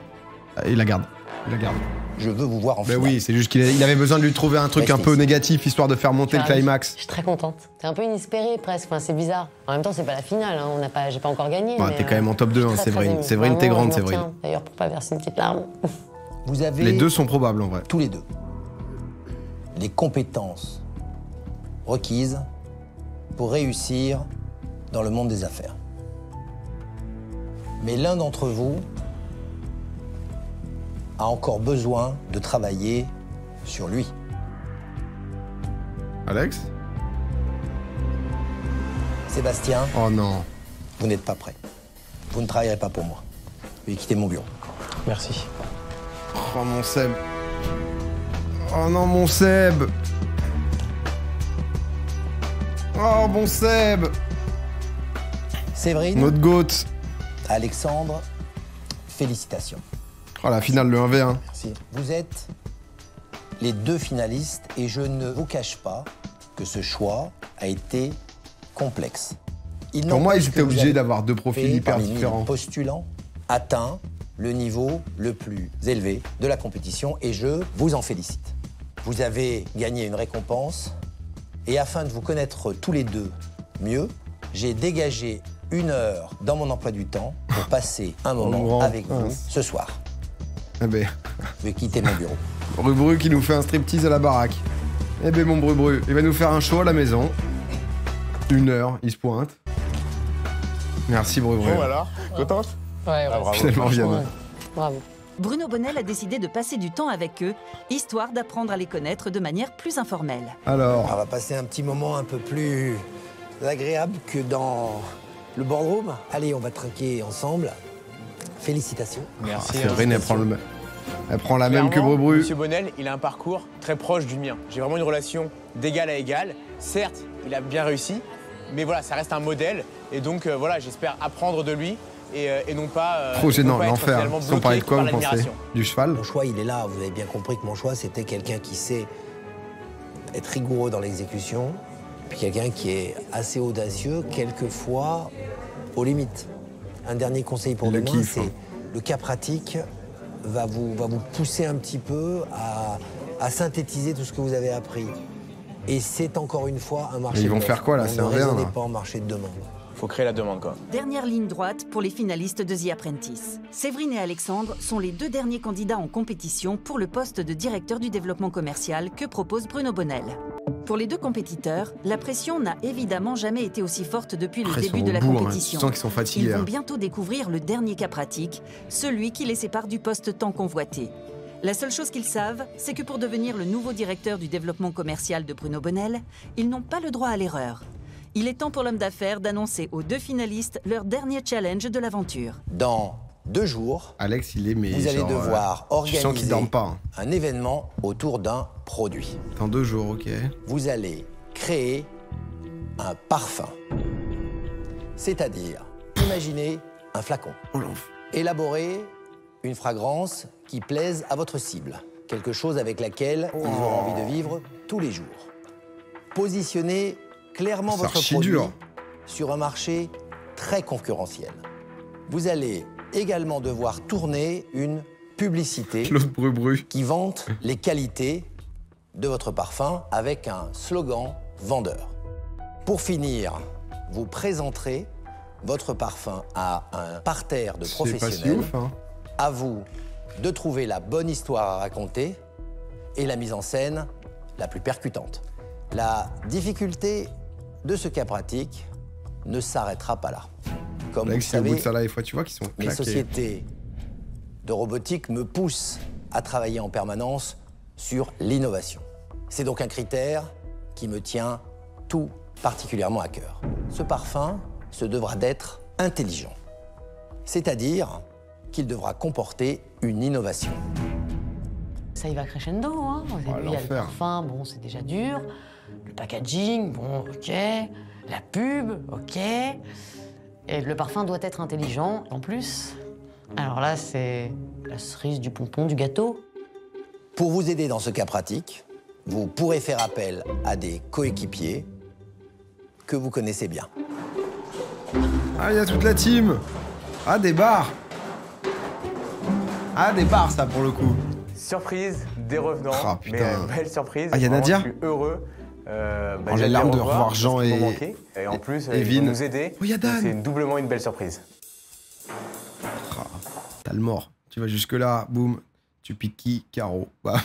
il la garde. Il la garde. Je veux vous voir en finale. Oui, c'est juste qu'il avait besoin de lui trouver un truc un peu négatif, histoire de faire monter le climax. Je suis très contente. C'est un peu inespéré, presque. Enfin, c'est bizarre. En même temps, c'est pas la finale. Hein. J'ai pas encore gagné. T'es quand même en top 2, hein, Séverine. Séverine, t'es grande, Séverine. D'ailleurs, pour pas verser une petite larme. Vous avez les deux sont probables, en vrai. Tous les deux. Les compétences requises pour réussir dans le monde des affaires. Mais l'un d'entre vous a encore besoin de travailler sur lui. Alex? Sébastien? Oh non. Vous n'êtes pas prêt. Vous ne travaillerez pas pour moi. Veuillez quitter mon bureau. Merci. Oh mon Seb. Oh non mon Seb. Oh mon Seb. Séverine. Notre goat. Alexandre, félicitations. Oh la finale, le 1v1. Merci. Vous êtes les deux finalistes et je ne vous cache pas que ce choix a été complexe. Pour moi, ils étaient obligés d'avoir deux profils hyper différents. Postulant atteint le niveau le plus élevé de la compétition et je vous en félicite. Vous avez gagné une récompense et afin de vous connaître tous les deux mieux, j'ai dégagé 1 heure dans mon emploi du temps pour passer un moment avec vous ce soir. Eh ben. Je vais quitter mon bureau. Brubru qui nous fait un striptease à la baraque. Eh ben mon Brubru, il va nous faire un show à la maison. 1 heure, il se pointe. Merci Brubru. Bon alors, contente? Ouais, bravo. Finalement, Vienne. Bravo. Bruno Bonnel a décidé de passer du temps avec eux, histoire d'apprendre à les connaître de manière plus informelle. Alors. On va passer un petit moment un peu plus agréable que dans le boardroom. Allez, on va trinquer ensemble. Félicitations. Merci. Séverine, elle prend la même que Brubru. Monsieur Bonnel, il a un parcours très proche du mien. J'ai vraiment une relation d'égal à égal. Certes, il a bien réussi, mais voilà, ça reste un modèle. Et donc, voilà, j'espère apprendre de lui et non pas. Trop gênant, l'enfer. Si on parlait de quoi, vous pensez? Du cheval? Mon choix, il est là. Vous avez bien compris que mon choix, c'était quelqu'un qui sait être rigoureux dans l'exécution, puis quelqu'un qui est assez audacieux, quelquefois aux limites. Un dernier conseil pour demain, c'est le cas pratique va vous pousser un petit peu à synthétiser tout ce que vous avez appris. Et c'est encore une fois un marché de demande. Ils vont faire quoi là? C'est un verre. là. Pas en marché de demande. Faut créer la demande quoi. Dernière ligne droite pour les finalistes de The Apprentice. Séverine et Alexandre sont les deux derniers candidats en compétition pour le poste de directeur du développement commercial que propose Bruno Bonnel. Pour les deux compétiteurs, la pression n'a évidemment jamais été aussi forte depuis le début de la compétition. Tu sens qu'ils sont fatigués. Ils vont bientôt découvrir le dernier cas pratique, celui qui les sépare du poste tant convoité. La seule chose qu'ils savent, c'est que pour devenir le nouveau directeur du développement commercial de Bruno Bonnel, ils n'ont pas le droit à l'erreur. Il est temps pour l'homme d'affaires d'annoncer aux deux finalistes leur dernier challenge de l'aventure. Dans 2 jours, Alex, il est mais vous allez devoir organiser un événement autour d'un produit. Dans 2 jours, ok. Vous allez créer un parfum. C'est-à-dire, imaginez un flacon. Élaborer une fragrance qui plaise à votre cible. Quelque chose avec laquelle ils auront envie de vivre tous les jours. Positionnez clairement votre produit sur un marché très concurrentiel. Vous allez également devoir tourner une publicité qui vante les qualités de votre parfum avec un slogan vendeur. Pour finir, vous présenterez votre parfum à un parterre de professionnels. Pas si ouf, hein. À vous de trouver la bonne histoire à raconter et la mise en scène la plus percutante. La difficulté de ce cas pratique ne s'arrêtera pas là. Comme vous le savez, tu vois qu'ils sont claqués. les sociétés de robotique me poussent à travailler en permanence sur l'innovation. C'est donc un critère qui me tient tout particulièrement à cœur. Ce parfum se devra d'être intelligent, c'est-à-dire qu'il devra comporter une innovation. Ça y va crescendo, hein. Au début, il y a le parfum, bon, c'est déjà dur. Le packaging, bon, ok. La pub, ok. Et le parfum doit être intelligent, en plus. Alors là, c'est la cerise du pompon du gâteau. Pour vous aider dans ce cas pratique, vous pourrez faire appel à des coéquipiers que vous connaissez bien. Ah, il y a toute la team. Ah, des bars. Ah, des bars, ça, pour le coup. Surprise, des revenants, Oh, mais belle surprise. Ah, il y a Nadia. Je suis heureux. J'ai larmes de revoir Jean et en plus, et ils vont nous aider. Oh, il y a Dan. C'est doublement une belle surprise. Ah, t'as le mort. Tu vas jusque là, boum. Tu piques qui? Caro. Bah.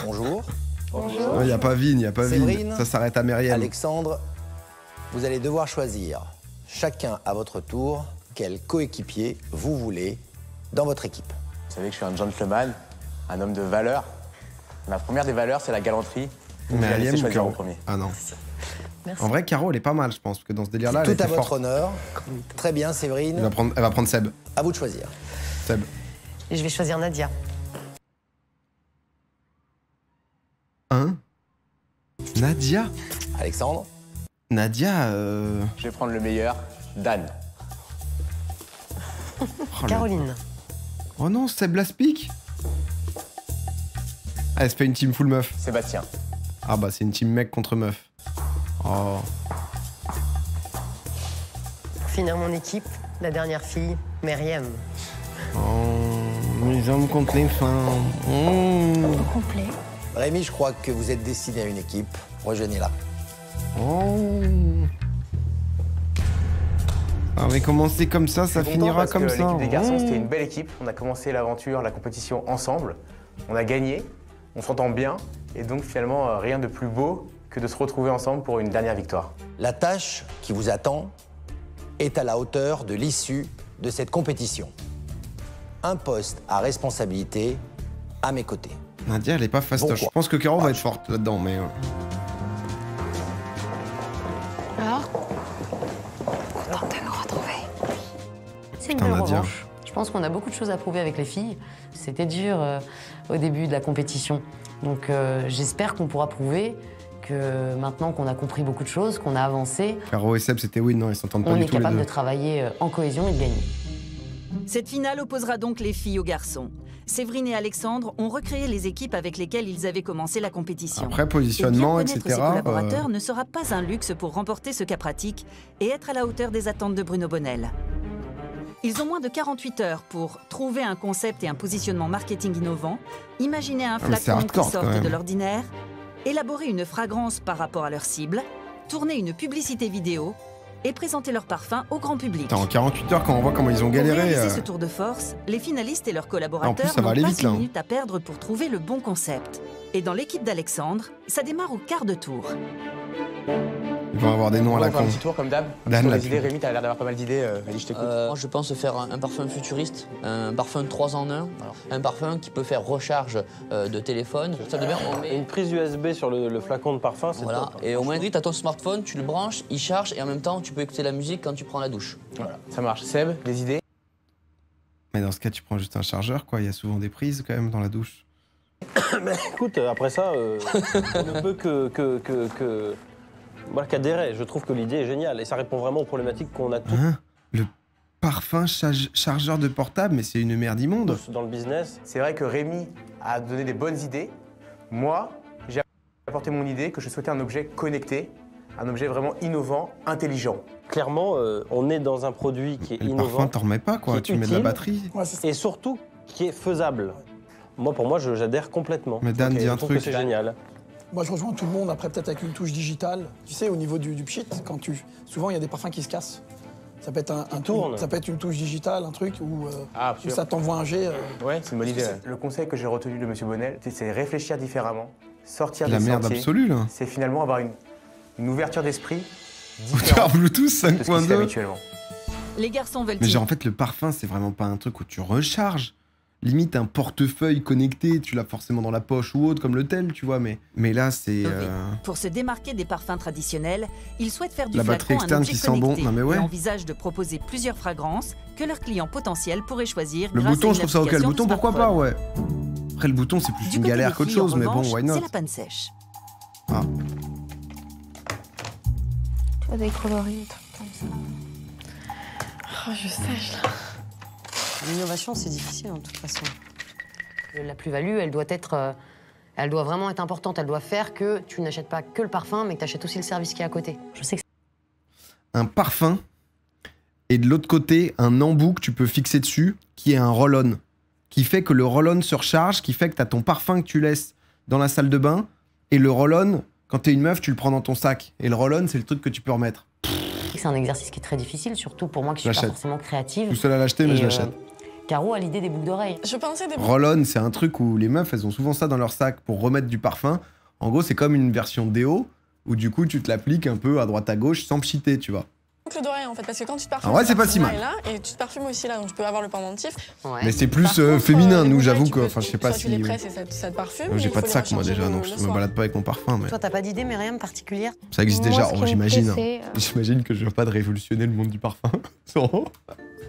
Bonjour. Bonjour. Il n'y a pas Vine, il n'y a pas Vine. Ça s'arrête à Myriam. Alexandre, vous allez devoir choisir, chacun à votre tour, quel coéquipier vous voulez dans votre équipe. Vous savez que je suis un gentleman, un homme de valeur. Ma première des valeurs, c'est la galanterie. Myriam ou Caro? En premier. Ah non. Merci. En vrai, Caro, elle est pas mal, je pense, parce que dans ce délire-là, elle Tout était à votre forte. honneur. Très bien, Séverine. Elle va prendre Seb. À vous de choisir. Seb. Et je vais choisir Nadia. Hein? Nadia? Alexandre. Nadia, Je vais prendre le meilleur, Dan. Oh, Caroline. Oh non, Seb Laspic. Ah, elle se fait une team full meuf. Sébastien. Ah bah, c'est une team mec contre meuf. Oh. Pour finir mon équipe, la dernière fille, Myriam. Oh, les hommes contre les femmes. Au complet. Rémi, je crois que vous êtes destiné à une équipe. Rejoignez-la. Oh. Ça avait commencé comme ça finira comme ça. L'équipe des garçons, c'était une belle équipe. On a commencé l'aventure, la compétition ensemble. On a gagné, on s'entend bien. Et donc finalement, rien de plus beau que de se retrouver ensemble pour une dernière victoire. La tâche qui vous attend est à la hauteur de l'issue de cette compétition. Un poste à responsabilité à mes côtés. Nadia, elle est pas fastoche. Je pense que Caro va être forte là-dedans, mais... Alors, contente de nous retrouver. C'est une Putain, belle Nadia. revanche. Je pense qu'on a beaucoup de choses à prouver avec les filles. C'était dur au début de la compétition. Donc j'espère qu'on pourra prouver que maintenant qu'on a compris beaucoup de choses, qu'on a avancé, Caro et Seb, c'était win, non, ils s'entendent pas on du est tout les capable deux. de travailler en cohésion et de gagner. Cette finale opposera donc les filles aux garçons. Séverine et Alexandre ont recréé les équipes avec lesquelles ils avaient commencé la compétition. Après, positionnement, et bien connaître etc. ses collaborateurs ne sera pas un luxe pour remporter ce cas pratique et être à la hauteur des attentes de Bruno Bonnel. Ils ont moins de 48 heures pour trouver un concept et un positionnement marketing innovant, imaginer un mais c'est flacon qui hardcore, quand sorte même. de l'ordinaire, élaborer une fragrance par rapport à leur cible, tourner une publicité vidéo et présenter leur parfum au grand public. Putain, en 48 heures, quand on voit comment ils ont Pour galéré... réaliser ce tour de force, les finalistes et leurs collaborateurs ça va n'ont aller pas vite, 6 là, hein. minutes à perdre pour trouver le bon concept. Et dans l'équipe d'Alexandre, ça démarre au quart de tour. Ils vont avoir des noms à la On va faire con. un petit tour comme d'hab. Dan, Sur la les idées, pub. Rémi, t'as l'air d'avoir pas mal d'idées. Vas-y, je t'écoute. Moi, je pense faire un parfum futuriste, un parfum 3 en 1, un parfum qui peut faire recharge de téléphone. Ça devient, on met... Une prise USB sur le flacon de parfum, c'est Voilà. top. Et au moins, tu as ton smartphone, tu le branches, il charge et en même temps, tu peux écouter la musique quand tu prends la douche. Voilà, ça marche. Seb, des idées? Mais dans ce cas, tu prends juste un chargeur, quoi. Il y a souvent des prises, quand même, dans la douche. Mais écoute, après ça, on ne peut voilà, qu'adhérer. Je trouve que l'idée est géniale et ça répond vraiment aux problématiques qu'on a tous Hein? Le parfum chargeur de portable, mais c'est une merde immonde. dans le business. C'est vrai que Rémi a donné des bonnes idées. Moi, j'ai apporté mon idée que je souhaitais un objet connecté, un objet vraiment innovant, intelligent. Clairement, on est dans un produit qui est Et le innovant. parfum, t'en remets pas, quoi. qui Tu est mets de la utile. batterie. Et surtout, qui est faisable. Pour moi, j'adhère complètement. Mais Dan, dis un je trouve que truc. c'est génial. Moi, je rejoins tout le monde, après peut-être avec une touche digitale. Tu sais, au niveau du pchit, souvent, il y a des parfums qui se cassent. Ça peut être ça peut être une touche digitale, un truc où ça t'envoie un jet. Ouais, c'est une bonne idée. Le conseil que j'ai retenu de M. Bonnel, c'est réfléchir différemment, sortir La des merde sentiers. absolue, là. C'est finalement avoir une ouverture d'esprit Hauteur différente Bluetooth de ce qui se fait 5.2. habituellement. Les garçons veulent Mais genre, en fait, le parfum, c'est vraiment pas un truc où tu recharges. Limite, un portefeuille connecté, tu l'as forcément dans la poche ou autre, comme le tel, tu vois. Mais là, c'est... Pour se démarquer des parfums traditionnels, ils souhaitent faire du La batterie flacon un externe objet qui sent bon. connecté Non, mais ouais. et envisagent de proposer plusieurs fragrances que leurs clients potentiels pourraient choisir Le grâce à bouton, une je trouve ça ok. Le application bouton, du pourquoi pas, smartphone. ouais. Après, le bouton, c'est plus Du une côté galère des qu'autre filles, en chose, mais bon, revanche, why not? c'est la panne sèche. Ah. Des coloris, des trucs comme ça. Oh, je sèche là. L'innovation, c'est difficile, de toute façon. La plus-value, elle doit vraiment être importante. Elle doit faire que tu n'achètes pas que le parfum, mais que tu achètes aussi le service qui est à côté. Je sais que un parfum et de l'autre côté, un embout que tu peux fixer dessus, qui est un roll-on. Qui fait que le roll-on se recharge, qui fait que tu as ton parfum que tu laisses dans la salle de bain, et le roll-on, quand t'es une meuf, tu le prends dans ton sac. Et le roll-on, c'est le truc que tu peux remettre. c'est un exercice qui est très difficile, surtout pour moi qui suis pas forcément créative. Je suis seule à l'acheter, mais je l'achète. Caro a l'idée des boucles d'oreilles. Je pensais des roll-on, c'est un truc où les meufs, elles ont souvent ça dans leur sac pour remettre du parfum. En gros, c'est comme une version déo, où du coup, tu te l'appliques un peu à droite à gauche sans pchiter, tu vois. Boucle d'oreille en fait, parce que quand tu te parfumes, ouais, c'est pas si mal. Là, et tu te parfumes aussi là, donc tu peux avoir le pendentif. Ouais. Mais c'est plus féminin, nous, j'avoue que, enfin, je sais pas si. Tu les presses et ça te parfume. J'ai pas de sac moi déjà, donc je me balade pas avec mon parfum. Mais... Toi, t'as pas d'idée, Myriam, particulière? Ça existe déjà, j'imagine. J'imagine que je veux pas de révolutionner le monde du parfum.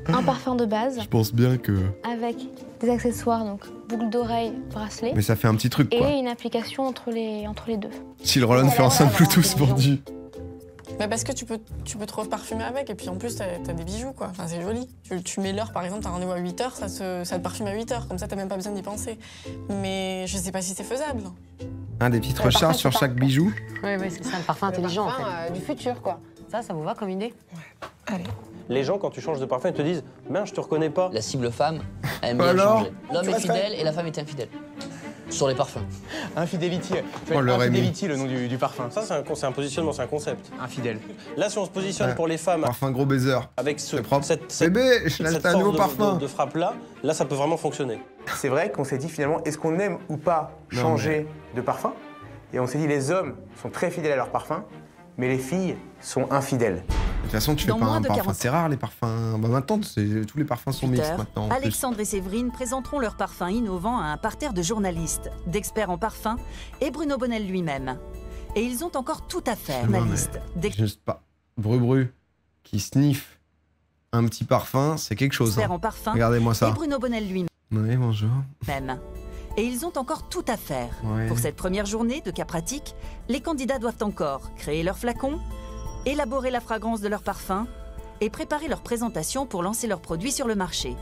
Un parfum de base. Je pense bien que. Avec des accessoires, donc boucle d'oreille, bracelet. Mais ça fait un petit truc, quoi. Et une application entre les deux. Si le roll-on fait enceinte Bluetooth pendu. Bah parce que tu peux trop parfumer avec, et puis en plus t'as des bijoux quoi, enfin c'est joli. Tu mets l'heure par exemple, t'as rendez-vous à 8h, ça te parfume à 8h, comme ça t'as même pas besoin d'y penser. Mais je sais pas si c'est faisable. Des petites recharges sur chaque bijou. Oui, c'est ça, le parfum intelligent parfum, en fait. du futur quoi. Ça vous va comme idée? Ouais, allez. Les gens, quand tu changes de parfum, ils te disent « Ben, je te reconnais pas ». La cible femme aime bien changer. L'homme est fidèle et la femme est infidèle. Sur les parfums. Infidelity. Infidelity, le nom du parfum. Ça, c'est un positionnement, c'est un concept. Infidèle. Là, si on se positionne pour les femmes... Parfum gros baiser. Avec cette bébé, je lâche un nouveau parfum. De frappe-là, là, ça peut vraiment fonctionner. C'est vrai qu'on s'est dit finalement, est-ce qu'on aime ou pas changer de parfum? Et on s'est dit, les hommes sont très fidèles à leur parfum, mais les filles sont infidèles. De toute façon, tu fais pas un parfum. C'est rare les parfums. Bah maintenant, tous les parfums sont mixtes maintenant. Alexandre et Séverine présenteront leurs parfums innovants à un parterre de journalistes, d'experts en parfums et Bruno Bonnel lui-même. Et ils ont encore tout à faire, journalistes. Juste pas. Bru qui sniffe un petit parfum, c'est quelque chose. Experts en parfum. Regardez-moi ça. Et Bruno Bonnel lui-même. Oui, bonjour. Et ils ont encore tout à faire. Ouais. Pour cette première journée de cas pratique, les candidats doivent encore créer leur flacon, élaborer la fragrance de leur parfum et préparer leur présentation pour lancer leurs produits sur le marché.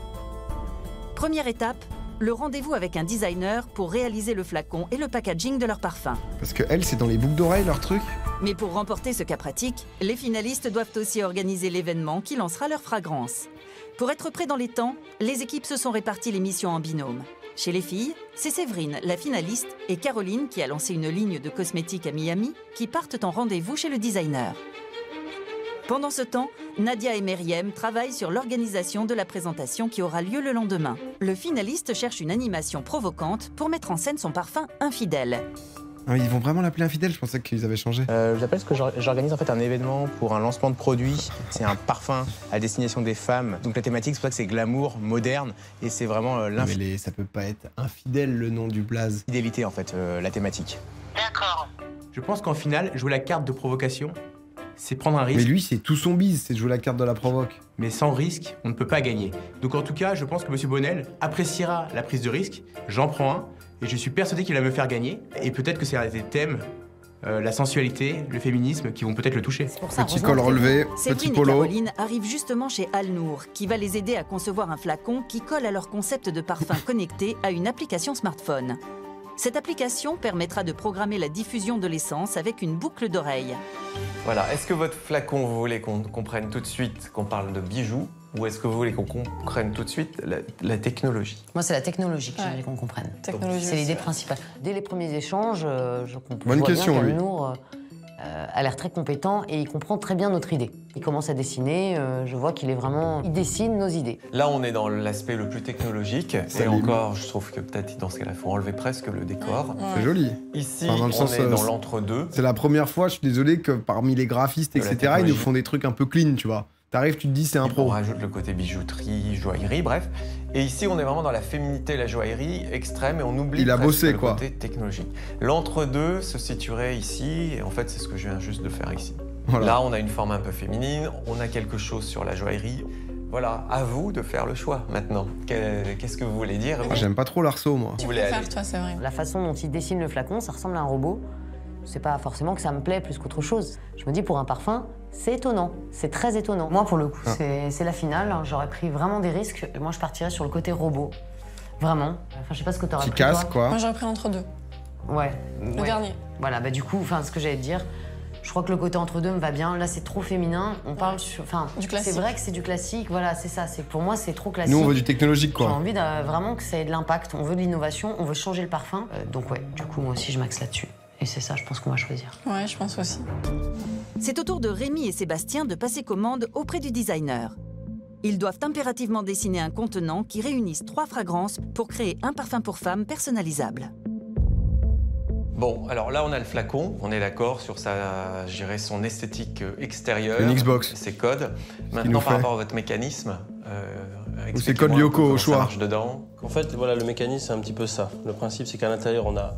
Première étape, le rendez-vous avec un designer pour réaliser le flacon et le packaging de leur parfum. Parce que elle, c'est dans les boucles d'oreilles leur truc. Mais pour remporter ce cas pratique, les finalistes doivent aussi organiser l'événement qui lancera leur fragrance. Pour être prêts dans les temps, les équipes se sont réparties les missions en binôme. Chez les filles, c'est Séverine, la finaliste, et Caroline, qui a lancé une ligne de cosmétiques à Miami, qui partent en rendez-vous chez le designer. Pendant ce temps, Nadia et Myriam travaillent sur l'organisation de la présentation qui aura lieu le lendemain. Le finaliste cherche une animation provocante pour mettre en scène son parfum infidèle. Ah, ils vont vraiment l'appeler infidèle, je pensais qu'ils avaient changé. J'appelle ce que j'organise en fait un événement pour un lancement de produit. C'est un parfum à destination des femmes. Donc la thématique, c'est pour ça que c'est glamour, moderne, et c'est vraiment mais ça peut pas être infidèle le nom du blaze. Fidélité en fait, la thématique. D'accord. Je pense qu'en finale, jouer la carte de provocation, c'est prendre un risque. Mais lui, c'est tout son bise, c'est de jouer la carte de la provoque. Mais sans risque, on ne peut pas gagner. Donc en tout cas, je pense que M. Bonnel appréciera la prise de risque. J'en prends un. Et je suis persuadé qu'il va me faire gagner. Et peut-être que c'est des thèmes, la sensualité, le féminisme, qui vont peut-être le toucher. Petit col relevé, petit polo. Et Caroline arrivent justement chez Alnour, qui va les aider à concevoir un flacon qui colle à leur concept de parfum connecté à une application smartphone. Cette application permettra de programmer la diffusion de l'essence avec une boucle d'oreille. Voilà, est-ce que votre flacon, vous voulez qu'on comprenne tout de suite qu'on parle de bijoux, ou est-ce que vous voulez qu'on comprenne tout de suite la technologie? Moi, c'est la technologie que j'aimerais qu'on comprenne. C'est l'idée principale. Dès les premiers échanges, je comprends bien qu'Alnour a l'air très compétent et il comprend très bien notre idée. Il commence à dessiner, je vois qu'il est vraiment... Il dessine nos idées. Là, on est dans l'aspect le plus technologique. Et encore, je trouve que peut-être dans ce cas-là, il faut enlever presque le décor. C'est joli. Ici, on est dans l'entre-deux. C'est la première fois, je suis désolé, que parmi les graphistes, etc., ils nous font des trucs un peu clean, tu vois. T'arrives, tu te dis c'est un pro. On rajoute le côté bijouterie, joaillerie, bref. Et ici, on est vraiment dans la féminité, la joaillerie extrême, et on oublie le côté technologique. L'entre-deux se situerait ici, et en fait, c'est ce que je viens juste de faire ici. Voilà. Là, on a une forme un peu féminine, on a quelque chose sur la joaillerie. Voilà, à vous de faire le choix maintenant. Qu'est-ce que vous voulez dire? J'aime pas trop l'arceau, moi. Tu voulais faire, toi, c'est vrai. La façon dont il dessine le flacon, ça ressemble à un robot. C'est pas forcément que ça me plaît plus qu'autre chose. Je me dis, pour un parfum, c'est étonnant, c'est très étonnant. Moi, pour le coup, c'est la finale, hein. J'aurais pris vraiment des risques. Et moi, je partirais sur le côté robot. Vraiment. Enfin, je sais pas ce que t'aurais pris, casse, toi. quoi. Moi, j'aurais pris entre deux. Ouais. Le dernier. Voilà, bah du coup, enfin, ce que j'allais te dire, je crois que le côté entre deux me va bien. Là, c'est trop féminin. On parle sur... Enfin, c'est vrai que c'est du classique. Voilà, c'est ça. Pour moi, c'est trop classique. Nous, on veut du technologique, quoi. J'ai envie vraiment que ça ait de l'impact. On veut de l'innovation, on veut changer le parfum. Donc ouais, du coup, moi aussi, je m'axe là-dessus. Et c'est ça, je pense qu'on va choisir. Ouais, je pense aussi. C'est au tour de Rémi et Sébastien de passer commande auprès du designer. Ils doivent impérativement dessiner un contenant qui réunisse 3 fragrances pour créer un parfum pour femme personnalisable. Bon, alors là, on a le flacon. On est d'accord sur son esthétique extérieure. Une Xbox. Ses codes. Maintenant, par rapport à votre mécanisme, ou ses codes Lyoko au choix. Ça marche dedans. En fait, voilà, le mécanisme, c'est un petit peu ça. Le principe, c'est qu'à l'intérieur, on a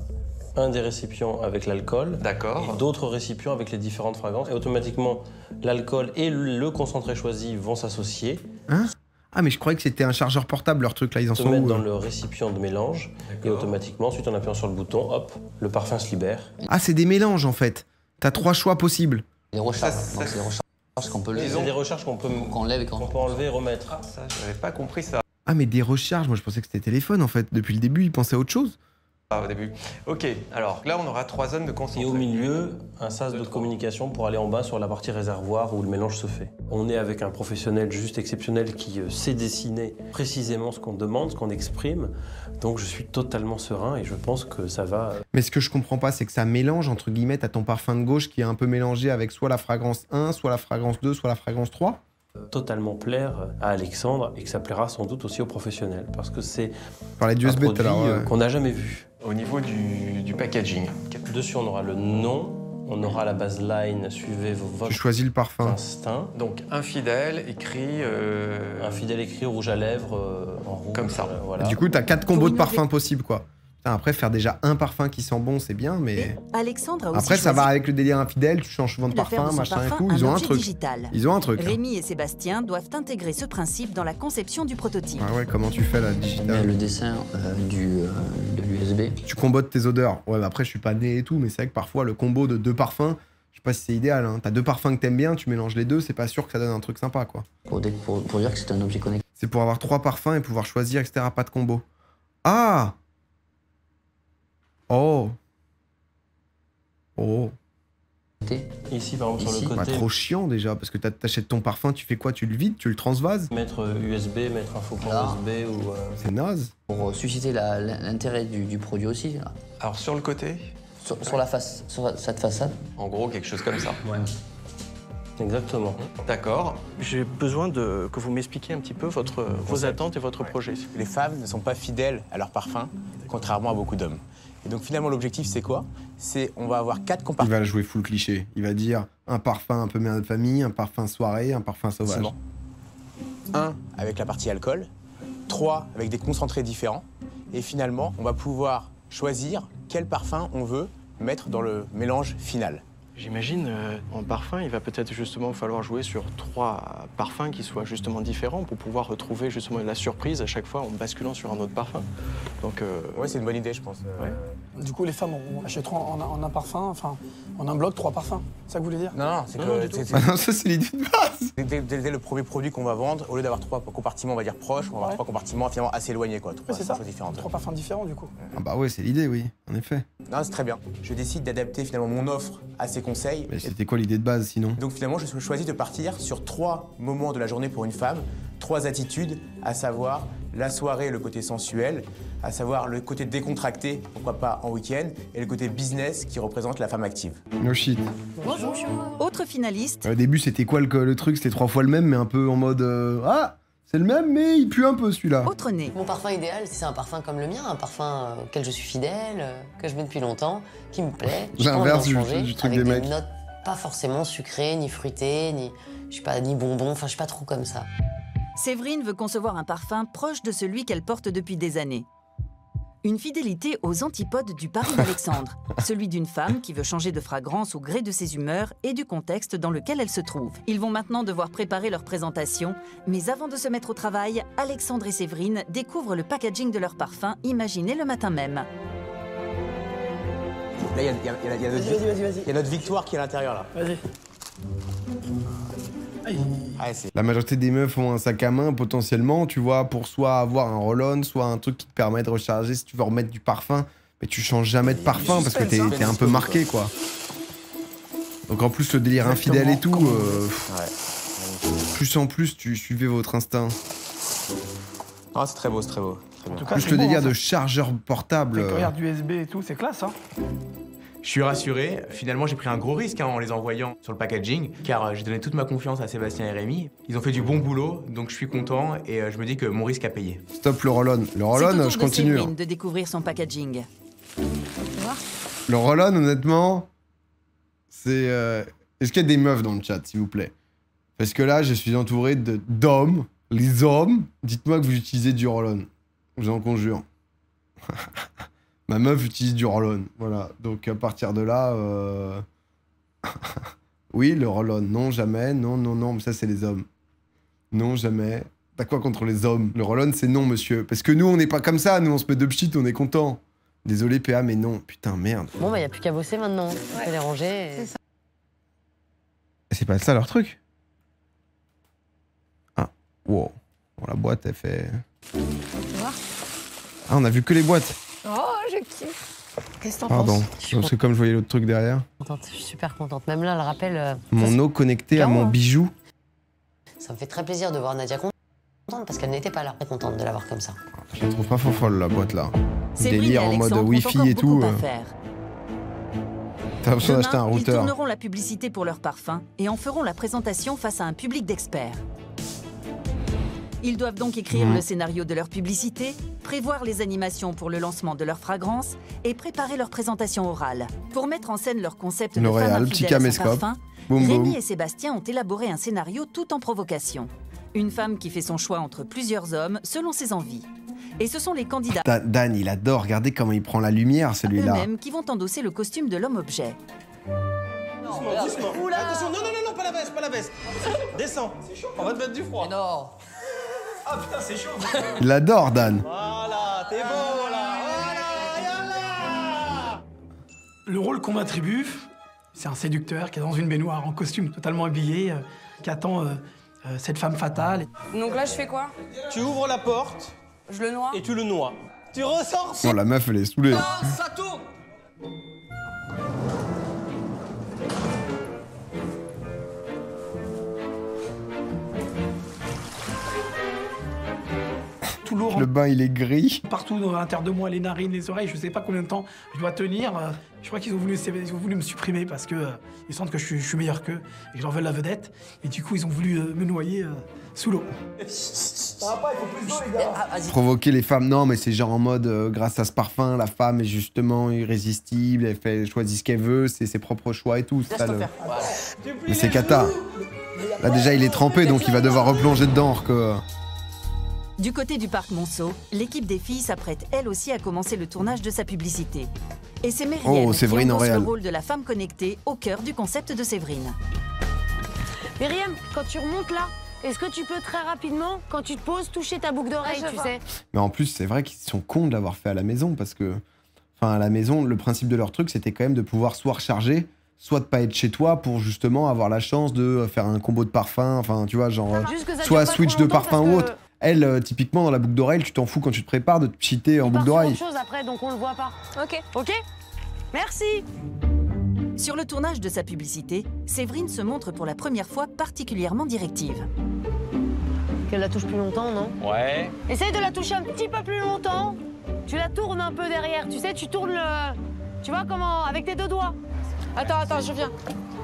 un des récipients avec l'alcool. D'accord. Et d'autres récipients avec les différentes fragrances. Et automatiquement, l'alcool et le concentré choisi vont s'associer. Hein? Ah, mais je croyais que c'était un chargeur portable, leur truc, là, ils en sont où? Mettre dans le récipient de mélange. Et automatiquement, ensuite, en appuyant sur le bouton, hop, le parfum se libère. Ah, c'est des mélanges, en fait. T'as 3 choix possibles. Des recharges. Donc, c'est des recharges qu'on peut lever. C'est des recharges qu'on peut enlever et remettre. Ah, ça, j'avais pas compris ça. Ah, mais des recharges, moi je pensais que c'était téléphone, en fait. Depuis le début, ils pensaient à autre chose. Au début. Ok, alors là on aura 3 zones de concentré. Et au milieu, un sas de communication pour aller en bas sur la partie réservoir où le mélange se fait. On est avec un professionnel juste exceptionnel qui sait dessiner précisément ce qu'on demande, ce qu'on exprime. Donc je suis totalement serein et je pense que ça va... Mais ce que je comprends pas, c'est que ça mélange, entre guillemets, t'as ton parfum de gauche qui est un peu mélangé avec soit la fragrance 1, soit la fragrance 2, soit la fragrance 3. Totalement plaire à Alexandre et que ça plaira sans doute aussi aux professionnels parce que c'est un produit qu'on n'a jamais vu. Au niveau du packaging. Dessus, on aura le nom, on aura la baseline, suivez votre tu choisis le parfum. Instinct. Donc infidèle écrit... Infidèle écrit rouge à lèvres en rouge. Comme ça. Voilà. Du coup, t'as 4 combos de parfums possibles, quoi. Après, faire déjà un parfum qui sent bon, c'est bien, mais... Alexandre a aussi après, ça va avec le délire infidèle, tu changes souvent de parfum, machin et tout. Ils ont un truc. Digital. Ils ont un truc. Rémi et Sébastien doivent intégrer ce principe dans la conception du prototype. Ah ouais, comment tu fais la digital? Le dessin de l'USB. Tu combotes tes odeurs. Ouais, mais après, je suis pas né et tout, mais c'est vrai que parfois, le combo de 2 parfums, je sais pas si c'est idéal. Hein. T'as 2 parfums que t'aimes bien, tu mélanges les 2, c'est pas sûr que ça donne un truc sympa, quoi. Pour dire que c'est un objet connecté. C'est pour avoir 3 parfums et pouvoir choisir, etc. Pas de combo. Ah! Oh. Oh. Ici, par exemple, sur le côté... Bah, trop chiant déjà, parce que t'achètes ton parfum, tu fais quoi? Tu le vides? Tu le transvases? Mettre USB, mettre un faux port USB ou... C'est naze. Pour susciter l'intérêt du produit aussi. Là. Alors sur le côté? Sur la face, sur cette façade. En gros, quelque chose comme ça. Ouais. Exactement. D'accord. J'ai besoin que vous m'expliquiez un petit peu vos attentes et votre projet. Les femmes ne sont pas fidèles à leur parfum, contrairement à beaucoup d'hommes. Et donc finalement, l'objectif, c'est quoi? C'est on va avoir 4 compartiments. Il va jouer full cliché. Il va dire un parfum un peu mère de famille, un parfum soirée, un parfum sauvage. 1 avec la partie alcool, 3 avec des concentrés différents. Et finalement, on va pouvoir choisir quel parfum on veut mettre dans le mélange final. J'imagine, en parfum, il va peut-être justement falloir jouer sur 3 parfums qui soient justement différents pour pouvoir retrouver justement la surprise à chaque fois en basculant sur un autre parfum. Donc, ouais, c'est une bonne idée, je pense. Ouais. Du coup, les femmes achèteront en un parfum, enfin, en un bloc, 3 parfums. C'est ça que vous voulez dire? Non, c'est que... ça, c'est l'idée de base. Dès le premier produit qu'on va vendre, au lieu d'avoir 3 compartiments, on va dire proches, on va avoir 3 compartiments finalement assez éloignés, quoi. 3 choses différentes. 3 parfums différents, du coup. Ah bah ouais, c'est l'idée, oui, en effet. Non, c'est très bien. Je décide d'adapter finalement mon offre à ces conseils. Mais c'était quoi l'idée de base, sinon? Donc finalement, je choisis de partir sur 3 moments de la journée pour une femme, 3 attitudes, à savoir la soirée, le côté sensuel, à savoir le côté décontracté, pourquoi pas en week-end, et le côté business qui représente la femme active. No shit. Bonjour. Autre finaliste. Au début, c'était quoi le truc? C'était 3 fois le même, mais un peu en mode ah, c'est le même, mais il pue un peu celui-là. Autre nez. Mon parfum idéal, c'est un parfum comme le mien, un parfum auquel je suis fidèle, que je mets depuis longtemps, qui me plaît. L'inverse du truc des mecs. Des notes pas forcément sucrées, ni fruitées, ni bonbons, enfin je suis pas trop comme ça. Séverine veut concevoir un parfum proche de celui qu'elle porte depuis des années. Une fidélité aux antipodes du pari d'Alexandre, celui d'une femme qui veut changer de fragrance au gré de ses humeurs et du contexte dans lequel elle se trouve. Ils vont maintenant devoir préparer leur présentation, mais avant de se mettre au travail, Alexandre et Séverine découvrent le packaging de leur parfum imaginé le matin même. Là, il y a notre victoire qui est à l'intérieur, là. Vas-y. La majorité des meufs ont un sac à main potentiellement, tu vois, pour soit avoir un roll-on, soit un truc qui te permet de recharger si tu veux remettre du parfum. Mais tu changes jamais de parfum parce que t'es un peu marqué, quoi. Donc en plus, le délire infidèle et tout, plus en plus, tu suivez votre instinct. Ah, c'est très beau, c'est très beau. En tout cas, plus le délire de chargeur portable. Regarde USB et tout, c'est classe, hein. Je suis rassuré. Finalement, j'ai pris un gros risque en les envoyant sur le packaging, car j'ai donné toute ma confiance à Sébastien et Rémi. Ils ont fait du bon boulot, donc je suis content et je me dis que mon risque a payé. Stop le roll-on. Le roll-on, je continue. C'est de découvrir son packaging. Le roll-on, honnêtement, c'est... Est-ce qu'il y a des meufs dans le chat, s'il vous plaît? Parce que là, je suis entouré d'hommes. Les hommes, dites-moi que vous utilisez du roll-on. Je vous en conjure. Ma meuf utilise du roll-on, voilà. Donc à partir de là, oui, le roll-on, non, jamais, non, non, non, mais ça c'est les hommes. Non, jamais. T'as quoi contre les hommes? Le roll-on, c'est non, monsieur. Parce que nous, on n'est pas comme ça, nous, on se met de pchit, on est content. Désolé, PA, mais non. Putain, merde. Bon, bah, y a plus qu'à bosser maintenant. Ouais. On peut les ranger. Et... C'est pas ça leur truc? Ah, wow. Bon, la boîte, elle fait... Tu vois? Ah, on a vu que les boîtes. Oh, je kiffe. Qu'est-ce que t'en Pardon, penses? parce que comme je voyais l'autre truc derrière. Je suis super contente. Même là, le rappel... Mon eau connectée à mon bijou. Ça me fait très plaisir de voir Nadia contente parce qu'elle n'était pas là. Très contente de l'avoir comme ça. Je la trouve pas folle, la boîte, là. Délire en mode Wi-Fi et tout. T'as besoin d'acheter un routeur. Ils tourneront la publicité pour leur parfum et en feront la présentation face à un public d'experts. Ils doivent donc écrire le scénario de leur publicité, prévoir les animations pour le lancement de leur fragrance et préparer leur présentation orale. Pour mettre en scène leur concept de femme infidèle à son parfum, Rémi et Sébastien ont élaboré un scénario tout en provocation. Une femme qui fait son choix entre plusieurs hommes selon ses envies. Et ce sont les candidats Dan, il adore, regardez comment il prend la lumière, celui-là. eux-mêmes qui vont endosser le costume de l'homme-objet. Doucement. Attention, non, pas la veste. Descends. C'est chaud. On va te mettre du froid. Non. Ah putain, c'est chaud. Il adore, Dan. Voilà, t'es beau là. Voilà. Le rôle qu'on m'attribue, c'est un séducteur qui est dans une baignoire en costume totalement habillé, qui attend cette femme fatale. Donc là, je fais quoi? Tu ouvres la porte. Je le noie. Et tu le noies. Tu ressors. Oh, la meuf, elle est saoulée. Non, ça tourne. Tout lourd. Le bain, il est gris. Partout à l'intérieur de moi, les narines, les oreilles, je sais pas combien de temps je dois tenir. Je crois qu'ils ont voulu me supprimer parce que ils sentent que je suis meilleur qu'eux et que j'en veux la vedette. Et du coup, ils ont voulu me noyer sous l'eau. Ça va pas, il faut plus d'eau, les gars. Provoquer les femmes, non, mais c'est genre en mode, grâce à ce parfum, la femme est justement irrésistible, elle choisit ce qu'elle veut, c'est ses propres choix et tout. Ça, mais c'est cata. Là, déjà, il est trempé, donc il va devoir replonger dedans, alors que... Du côté du parc Monceau, l'équipe des filles s'apprête elle aussi à commencer le tournage de sa publicité. Et c'est Myriam qui endosse le rôle de la femme connectée au cœur du concept de Séverine. Myriam, quand tu remontes là, est-ce que tu peux très rapidement, quand tu te poses, toucher ta boucle d'oreille, tu sais? Mais en plus, c'est vrai qu'ils sont cons de l'avoir fait à la maison, parce que... Enfin, à la maison, le principe de leur truc, c'était quand même de pouvoir soit recharger, soit de pas être chez toi pour justement avoir la chance de faire un combo de parfums, enfin, tu vois, genre... soit switch de parfum ou autre. Elle, typiquement, dans la boucle d'oreille, tu t'en fous quand tu te prépares de te cheater en boucle d'oreille. Autre chose après, donc on le voit pas. Ok. Ok. Merci. Sur le tournage de sa publicité, Séverine se montre pour la première fois particulièrement directive. Qu'elle la touche plus longtemps, non? Ouais. Essaye de la toucher un petit peu plus longtemps. Tu la tournes un peu derrière, tu sais, tu tournes le... Tu vois comment? Avec tes deux doigts. Attends, je viens.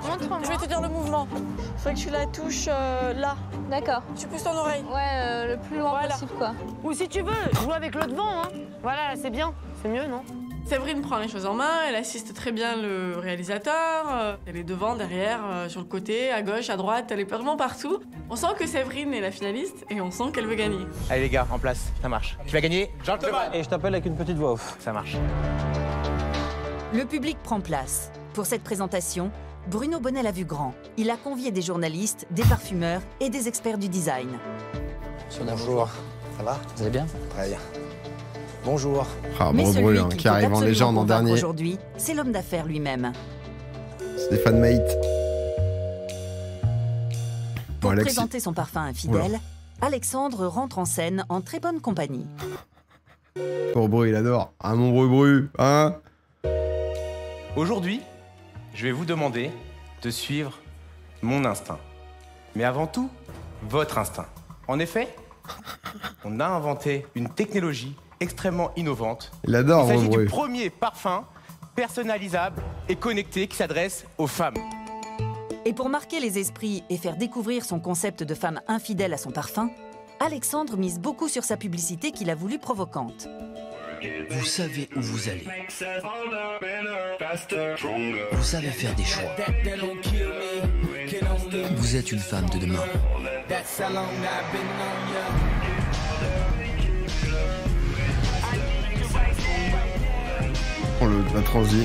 Montre-moi. Je vais te dire le mouvement. Faut que tu la touches là. D'accord. Tu pousses ton oreille. Ouais, le plus loin possible, quoi. Ou si tu veux, joue avec le devant, hein. Voilà, c'est bien. C'est mieux, non? Séverine prend les choses en main, elle assiste très bien le réalisateur. Elle est devant, derrière, sur le côté, à gauche, à droite, elle est vraiment partout. On sent que Séverine est la finaliste et on sent qu'elle veut gagner. Allez les gars, en place, ça marche. Tu vas gagner, gentleman. Et je t'appelle avec une petite voix off. Ça marche. Le public prend place. Pour cette présentation, Bruno Bonnel a vu grand. Il a convié des journalistes, des parfumeurs et des experts du design. Bonjour. Ça va? Vous allez bien? Très bien. Bonjour. Ah, Mais celui Breu, qui arrive en légende en dernier. Aujourd'hui, c'est l'homme d'affaires lui-même. Stéphane Mate. Pour présenter son parfum infidèle, Alexandre rentre en scène en très bonne compagnie. Pour Breu, il adore. Ah, mon Breu, hein? Aujourd'hui, je vais vous demander de suivre mon instinct. Mais avant tout, votre instinct. En effet, on a inventé une technologie extrêmement innovante. Il adore, Il s'agit Breu. du premier parfum personnalisable et connecté qui s'adresse aux femmes. Et pour marquer les esprits et faire découvrir son concept de femme infidèle à son parfum, Alexandre mise beaucoup sur sa publicité qu'il a voulu provocante. Vous savez où vous allez. Vous savez faire des choix. Vous êtes une femme de demain. Oh, la transi.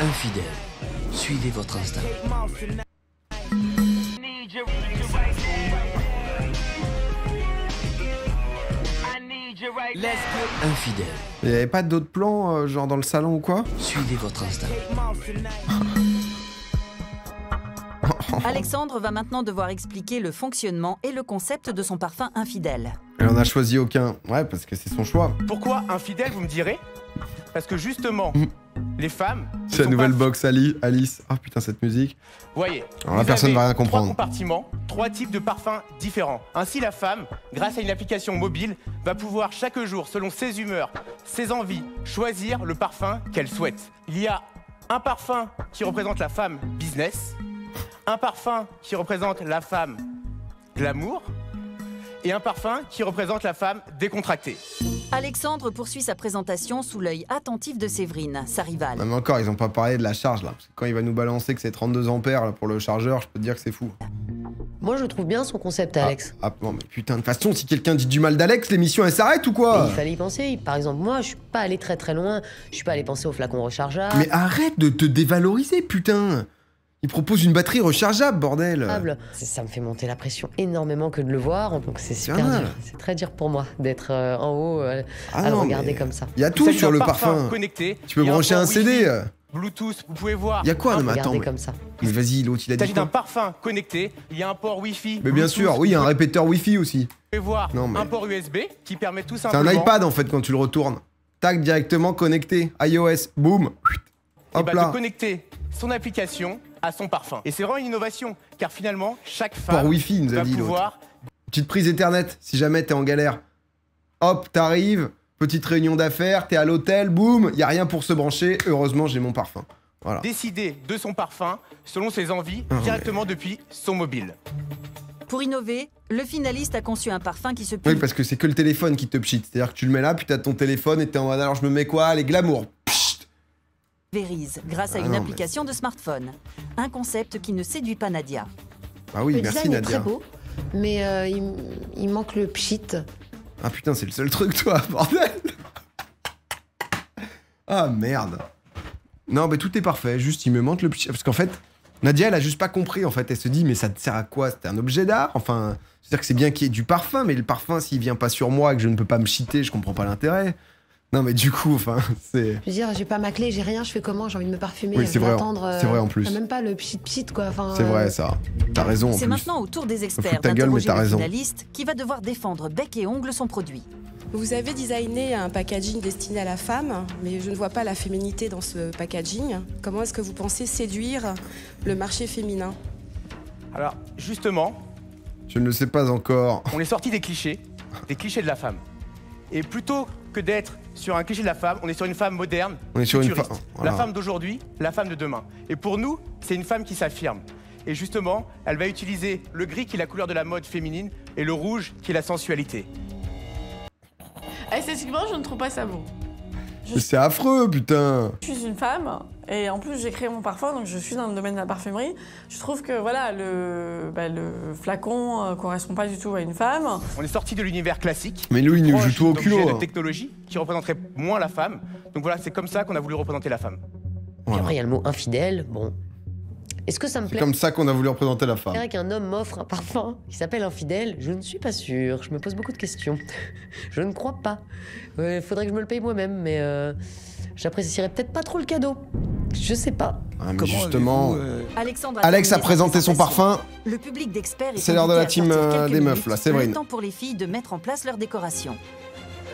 Infidèle. Suivez votre instinct. Infidèle. Il n'y avait pas d'autres plans, genre dans le salon ou quoi? Suivez votre instinct. Alexandre va maintenant devoir expliquer le fonctionnement et le concept de son parfum infidèle. Elle en a choisi aucun. Ouais, parce que c'est son choix. Pourquoi infidèle, vous me direz? Parce que justement, les femmes... C'est la nouvelle box Alice. Ah putain, cette musique. Voyez, alors là, personne va rien comprendre. 3 compartiments, 3 types de parfums différents. Ainsi, la femme, grâce à une application mobile, va pouvoir chaque jour, selon ses humeurs, ses envies, choisir le parfum qu'elle souhaite. Il y a un parfum qui représente la femme business, un parfum qui représente la femme glamour, et un parfum qui représente la femme décontractée. Alexandre poursuit sa présentation sous l'œil attentif de Séverine, sa rivale. Même encore, ils ont pas parlé de la charge là. Parce que quand il va nous balancer que c'est 32 ampères là, pour le chargeur, je peux te dire que c'est fou. Moi, je trouve bien son concept, Alex. Ah non, mais putain, de toute façon, si quelqu'un dit du mal d'Alex, l'émission elle s'arrête ou quoi? Il fallait y penser. Par exemple, moi, je suis pas allé très loin. Je suis pas allé penser au flacon rechargeable. Mais arrête de te dévaloriser, putain! Il propose une batterie rechargeable, bordel! Ça me fait monter la pression énormément que de le voir, donc c'est super dur. C'est très dur pour moi d'être en haut à le regarder comme ça. Il y a tout sur le parfum. Connecté. Tu peux brancher un CD. Bluetooth, vous pouvez voir. Il y a quoi? Non, mais attends. Comme ça. Mais vas-y, l'autre, il a dit. Il s'agit d'un parfum connecté. Il y a un port Wi-Fi. Mais bien sûr, oui, il y a un répéteur Wi-Fi aussi. Vous pouvez voir un port USB qui permet tout simplement. C'est un iPad en fait quand tu le retournes. Tac, directement connecté. iOS, boum. Hop là. De connecter son application à son parfum. Et c'est vraiment une innovation, car finalement, chaque femme port Wi-Fi, nous a dit pouvoir... Petite prise Ethernet, si jamais t'es en galère. Hop, t'arrives, petite réunion d'affaires, t'es à l'hôtel, boum, y a rien pour se brancher. Heureusement, j'ai mon parfum. Voilà. Décider de son parfum selon ses envies directement depuis son mobile. Pour innover, le finaliste a conçu un parfum qui se... Oui, parce que c'est que le téléphone qui te pchit. C'est-à-dire que tu le mets là, puis t'as ton téléphone et t'es en mode alors je me mets quoi? Les glamours. Vérise, grâce à une application de smartphone. Un concept qui ne séduit pas Nadia. Ah oui, merci Nadia. Est très beau, mais il manque le pchit. Ah putain, c'est le seul truc, toi, bordel. Ah merde. Non, mais tout est parfait, juste il me manque le pchit. Parce qu'en fait, Nadia, elle a juste pas compris, en fait. Elle se dit, mais ça te sert à quoi? C'était un objet d'art? Enfin, c'est-à-dire que c'est bien qu'il y ait du parfum, mais le parfum, s'il vient pas sur moi et que je ne peux pas me chiter, je comprends pas l'intérêt. Non mais du coup, enfin, c'est... Je veux dire, j'ai pas ma clé, j'ai rien, je fais comment? J'ai envie de me parfumer, oui, c'est vrai, c'est vrai en plus. Même pas le pchit quoi. Enfin, c'est vrai ça, t'as raison en plus. C'est maintenant au tour des experts d'interroger le finaliste qui va devoir défendre bec et ongle son produit. Vous avez designé un packaging destiné à la femme, mais je ne vois pas la féminité dans ce packaging. Comment est-ce que vous pensez séduire le marché féminin? Alors, justement... Je ne le sais pas encore. On est sorti des clichés de la femme. Et plutôt que d'être sur un cliché de la femme, on est sur une femme moderne, on est sur une futuriste. La femme d'aujourd'hui, la femme de demain. Et pour nous, c'est une femme qui s'affirme. Et justement, elle va utiliser le gris qui est la couleur de la mode féminine et le rouge qui est la sensualité. Esthétiquement, je ne trouve pas ça beau. C'est affreux, putain. Je suis une femme et en plus j'ai créé mon parfum, donc je suis dans le domaine de la parfumerie. Je trouve que voilà, le flacon correspond pas du tout à une femme. On est sorti de l'univers classique. Mais lui, il nous joue tout au culot. De technologie qui représenterait moins la femme. Donc voilà, c'est comme ça qu'on a voulu représenter la femme. Voilà. Après, il y a le mot infidèle. Bon, Est-ce que ça me plaît? C'est comme ça qu'on a voulu représenter la femme. Qu'un homme m'offre un parfum qui s'appelle Infidèle, je ne suis pas sûre. Je me pose beaucoup de questions. Je ne crois pas. Faudrait que je me le paye moi-même, mais j'apprécierais peut-être pas trop le cadeau. Je sais pas. Ah, mais justement, Alex a présenté son parfum. Le public d'experts est c'est l'heure de la team des meufs, là, Séverine. Le temps pour les filles de mettre en place leur décoration.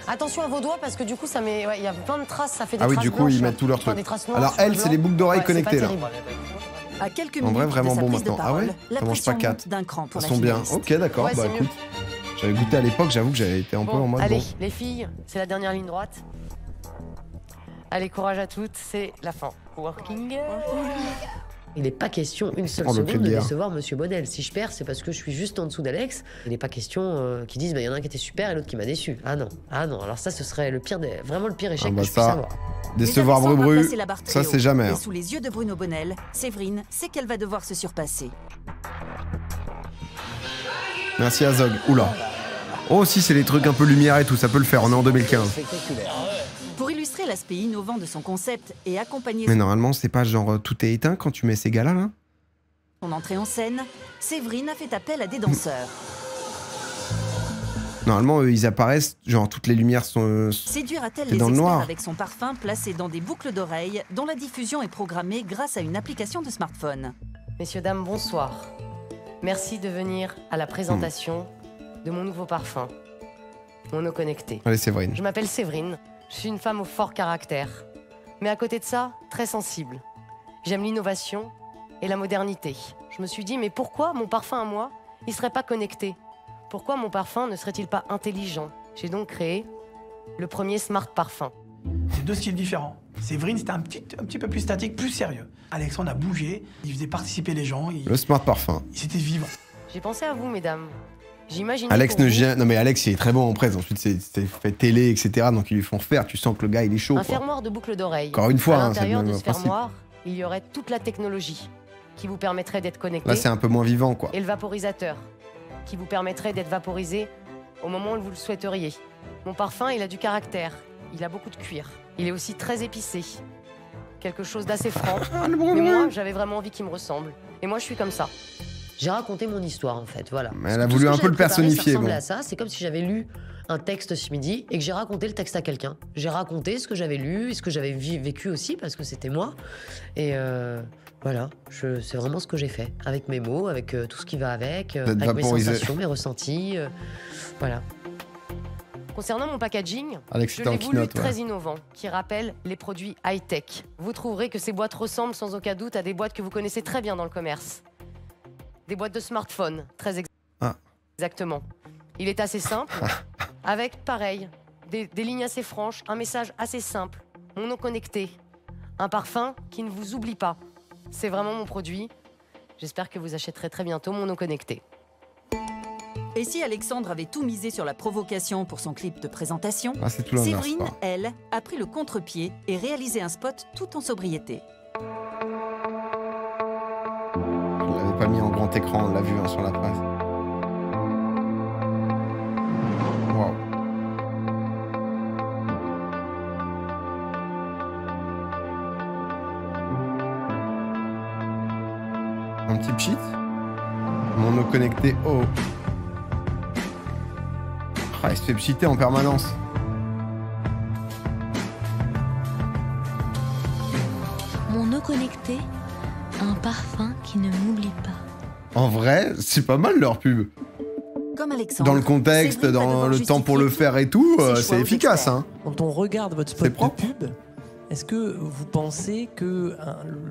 Attention à vos doigts parce que du coup ça met, il y a plein de traces, ça fait des traces. traces. Ah oui, du coup ils mettent tous leurs trucs. Alors elle, c'est les boucles d'oreilles connectées là. À quelques en vrai, minutes vraiment de sa bon prise de maintenant. parole, Ah ouais, ça mange pas 4. Elles sont bien. Ok, d'accord. Ouais, bah écoute, j'avais goûté à l'époque, j'avoue que j'avais été un peu en mode. Allez, bon. les filles, c'est la dernière ligne droite. Allez, courage à toutes, c'est la fin. Working. Il n'est pas question une seule seconde de décevoir Monsieur Bonnel. Si je perds, c'est parce que je suis juste en dessous d'Alex. Il n'est pas question qu'ils disent, bah, y en a un qui était super et l'autre qui m'a déçu. Ah non, ah non. Alors ça, ce serait le pire, vraiment le pire échec que je puisse avoir. Décevoir Bru, ça c'est jamais. Et sous les yeux de Bruno Bonnel, Séverine sait qu'elle va devoir se surpasser. Merci Azog. Oula. Oh si, c'est les trucs un peu lumière et tout, ça peut le faire. On est en 2015. Pour illustrer l'aspect innovant de son concept et accompagner mais normalement, c'est pas genre tout est éteint quand tu mets ces gars-là, là? Son entrée en scène, Séverine a fait appel à des danseurs. Normalement, eux, ils apparaissent, genre toutes les lumières sont séduira-t-elle les dans le experts noir avec son parfum placé dans des boucles d'oreilles dont la diffusion est programmée grâce à une application de smartphone. Messieurs, dames, bonsoir. Merci de venir à la présentation de mon nouveau parfum, Mono Connecté. Allez, Séverine. Je m'appelle Séverine. Je suis une femme au fort caractère, mais à côté de ça, très sensible. J'aime l'innovation et la modernité. Je me suis dit, mais pourquoi mon parfum à moi, il serait pas connecté? Pourquoi mon parfum ne serait-il pas intelligent? J'ai donc créé le premier Smart Parfum. C'est deux styles différents. Séverine, c'était un petit peu plus statique, plus sérieux. Alexandre a bougé, il faisait participer les gens. Le Smart Parfum. C'était vivant. J'ai pensé à vous, mesdames. Alex ne vient. Non mais Alex il est très bon en presse. Ensuite c'est fait télé etc. Donc ils lui font refaire. Tu sens que le gars il est chaud. Un fermoir de boucles d'oreilles. Encore une fois. À l'intérieur de ce fermoir, il y aurait toute la technologie qui vous permettrait d'être connecté. Là c'est un peu moins vivant quoi. Et le vaporisateur qui vous permettrait d'être vaporisé au moment où vous le souhaiteriez. Mon parfum il a du caractère. Il a beaucoup de cuir. Il est aussi très épicé. Quelque chose d'assez franc. Mais moi j'avais vraiment envie qu'il me ressemble. Et moi je suis comme ça. J'ai raconté mon histoire en fait, voilà. Mais elle a voulu un peu le personnifier. Bon. À ça, c'est comme si j'avais lu un texte ce midi et que j'ai raconté le texte à quelqu'un. J'ai raconté ce que j'avais lu et ce que j'avais vécu aussi parce que c'était moi. Et voilà, c'est vraiment ce que j'ai fait avec mes mots, avec tout ce qui va avec mes sensations, mes ressentis, voilà. Concernant mon packaging, je l'ai voulu très innovant, qui rappelle les produits high-tech. Vous trouverez que ces boîtes ressemblent sans aucun doute à des boîtes que vous connaissez très bien dans le commerce. Des boîtes de smartphone, très exactement. Il est assez simple, avec, pareil, des lignes assez franches, un message assez simple, mono connecté, un parfum qui ne vous oublie pas. C'est vraiment mon produit. J'espère que vous achèterez très bientôt Mono Connecté. Et si Alexandre avait tout misé sur la provocation pour son clip de présentation, tout Séverine, elle, a pris le contre-pied et réalisé un spot tout en sobriété. Pas mis en grand écran, on l'a vu sur la presse. Wow. Un petit cheat. Mono connecté. Oh. Ah, il se fait cheater en permanence. Mono connecté. Un parfum qui ne m'oublie pas. En vrai, c'est pas mal leur pub. Comme Alexandre, dans le contexte, dans le temps pour le faire et tout, c'est efficace. Hein. Quand on regarde votre spot de pub, est-ce que vous pensez que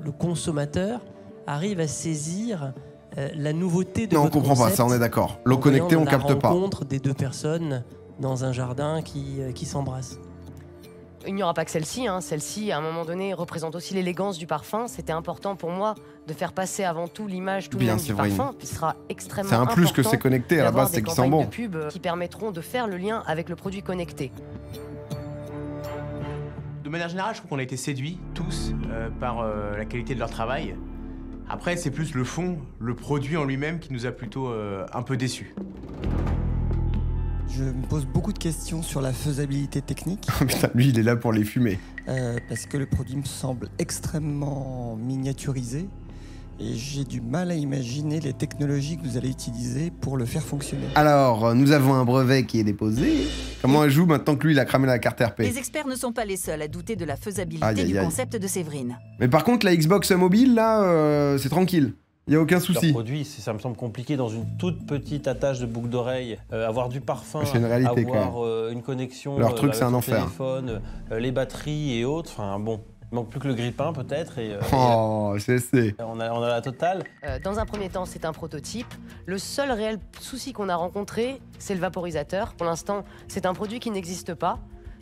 le consommateur arrive à saisir la nouveauté de votre concept? Non, on comprend pas, ça on est d'accord. L'eau connectée, on capte pas. La rencontre des deux personnes dans un jardin qui s'embrassent. Il n'y aura pas que celle-ci, hein. Celle-ci, à un moment donné, représente aussi l'élégance du parfum. C'était important pour moi de faire passer avant tout l'image tout le monde du parfum, qui sera extrêmement important. C'est un plus que c'est connecté, à la base, c'est qu'ils sont bons. De pub qui permettront de faire le lien avec le produit connecté. De manière générale, je trouve qu'on a été séduits, tous, par la qualité de leur travail. Après, c'est plus le fond, le produit en lui-même qui nous a plutôt un peu déçus. Je me pose beaucoup de questions sur la faisabilité technique. Putain, lui, il est là pour les fumer. Parce que le produit me semble extrêmement miniaturisé Et j'ai du mal à imaginer les technologies que vous allez utiliser pour le faire fonctionner. Alors, nous avons un brevet qui est déposé. Comment elle joue maintenant que lui, il a cramé la carte RP? Les experts ne sont pas les seuls à douter de la faisabilité du concept de Séverine. Mais par contre, la Xbox mobile, là, c'est tranquille. Il n'y a aucun souci. Leur produit, ça me semble compliqué dans une toute petite attache de boucle d'oreille, avoir du parfum, une réalité, avoir une connexion, leur truc, avec c'est un son enfer. téléphone, les batteries et autres. Enfin bon, il manque plus que le grille-pain peut-être. Oh, c'est. On a la totale. Dans un premier temps, c'est un prototype. Le seul réel souci qu'on a rencontré, c'est le vaporisateur. Pour l'instant, c'est un produit qui n'existe pas.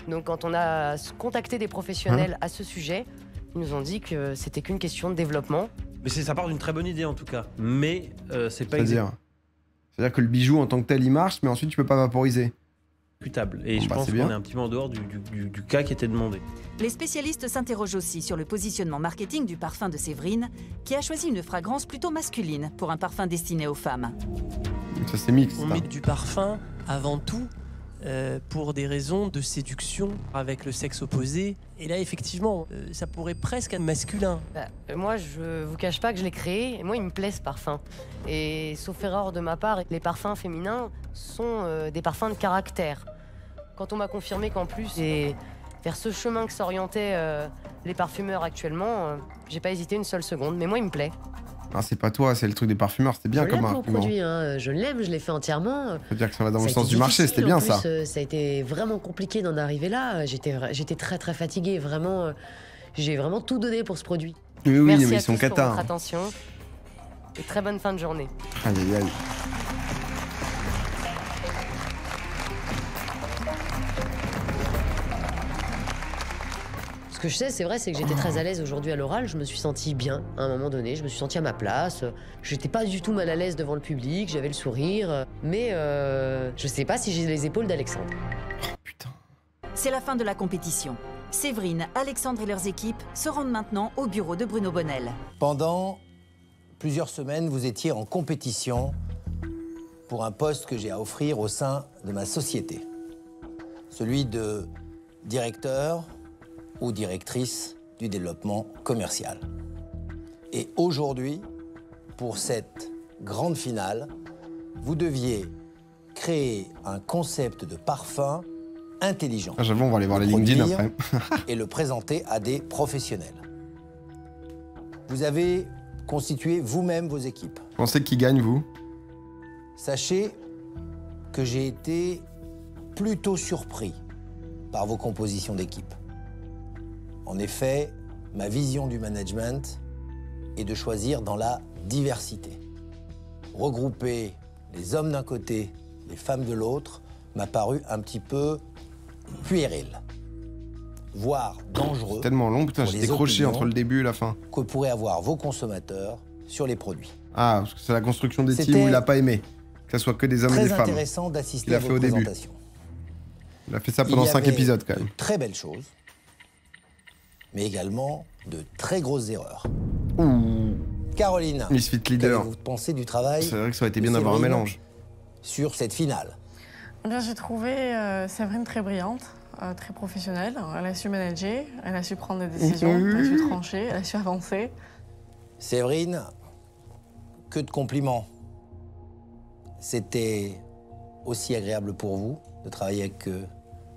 Donc quand on a contacté des professionnels à ce sujet, ils nous ont dit que c'était qu'une question de développement. Mais ça part d'une très bonne idée en tout cas. Mais c'est pas C'est-à-dire que le bijou en tant que tel il marche, mais ensuite tu peux pas vaporiser. Exécutable. Et je pense qu'on est un petit peu en dehors du cas qui était demandé. Les spécialistes s'interrogent aussi sur le positionnement marketing du parfum de Séverine, qui a choisi une fragrance plutôt masculine pour un parfum destiné aux femmes. Ça c'est mixte. On met du parfum avant tout pour des raisons de séduction avec le sexe opposé. Et là, effectivement, ça pourrait presque être masculin. Moi, je vous cache pas que je l'ai créé, et moi, il me plaît ce parfum. Et sauf erreur de ma part, les parfums féminins sont des parfums de caractère. Quand on m'a confirmé qu'en plus, c'est vers ce chemin que s'orientaient les parfumeurs actuellement, j'ai pas hésité une seule seconde, mais moi, il me plaît. Ah, c'est pas toi, c'est le truc des parfumeurs, c'était bien comme argument. Produit, hein. Je l'aime, je l'ai fait entièrement. Faut dire que ça va dans le sens du marché, c'était bien ça. Ça a été vraiment compliqué d'en arriver là. J'étais très très fatiguée, vraiment. J'ai vraiment tout donné pour ce produit. Oui, Merci mais à ils sont tous pour cata. votre attention et très bonne fin de journée. Aïe aïe aïe. Ce que je sais, c'est vrai, c'est que j'étais très à l'aise aujourd'hui à l'oral. Je me suis sentie bien à un moment donné. Je me suis sentie à ma place. J'étais pas du tout mal à l'aise devant le public. J'avais le sourire. Mais je sais pas si j'ai les épaules d'Alexandre. Oh putain. C'est la fin de la compétition. Séverine, Alexandre et leurs équipes se rendent maintenant au bureau de Bruno Bonnel. Pendant plusieurs semaines, vous étiez en compétition pour un poste que j'ai à offrir au sein de ma société. Celui de directeur ou directrice du développement commercial. Et aujourd'hui, pour cette grande finale, vous deviez créer un concept de parfum intelligent. Ah, j'avoue, on va aller voir les LinkedIn après. Et le présenter à des professionnels. Vous avez constitué vous-même vos équipes. Vous pensez qui gagne, vous? Sachez que j'ai été plutôt surpris par vos compositions d'équipe. En effet, ma vision du management est de choisir dans la diversité. Regrouper les hommes d'un côté, les femmes de l'autre, m'a paru un petit peu puéril, voire dangereux. C'est tellement long, putain, j'ai décroché entre le début et la fin. Que pourraient avoir vos consommateurs sur les produits. Ah, parce que c'est la construction des teams où il a pas aimé. Que ce soit que des hommes et des femmes. Très intéressant d'assister à vos présentations. Il a fait ça pendant 5 épisodes quand même. Très belles choses, mais également de très grosses erreurs. Ouh. Caroline, Misfit Leader. qu'avez-vous pensé du travail? C'est vrai que ça aurait été bien d'avoir un mélange. Sur cette finale. Eh bien, j'ai trouvé Séverine très brillante, très professionnelle. Elle a su manager, elle a su prendre des décisions, elle a su trancher, elle a su avancer. Séverine, que de compliments. C'était aussi agréable pour vous de travailler avec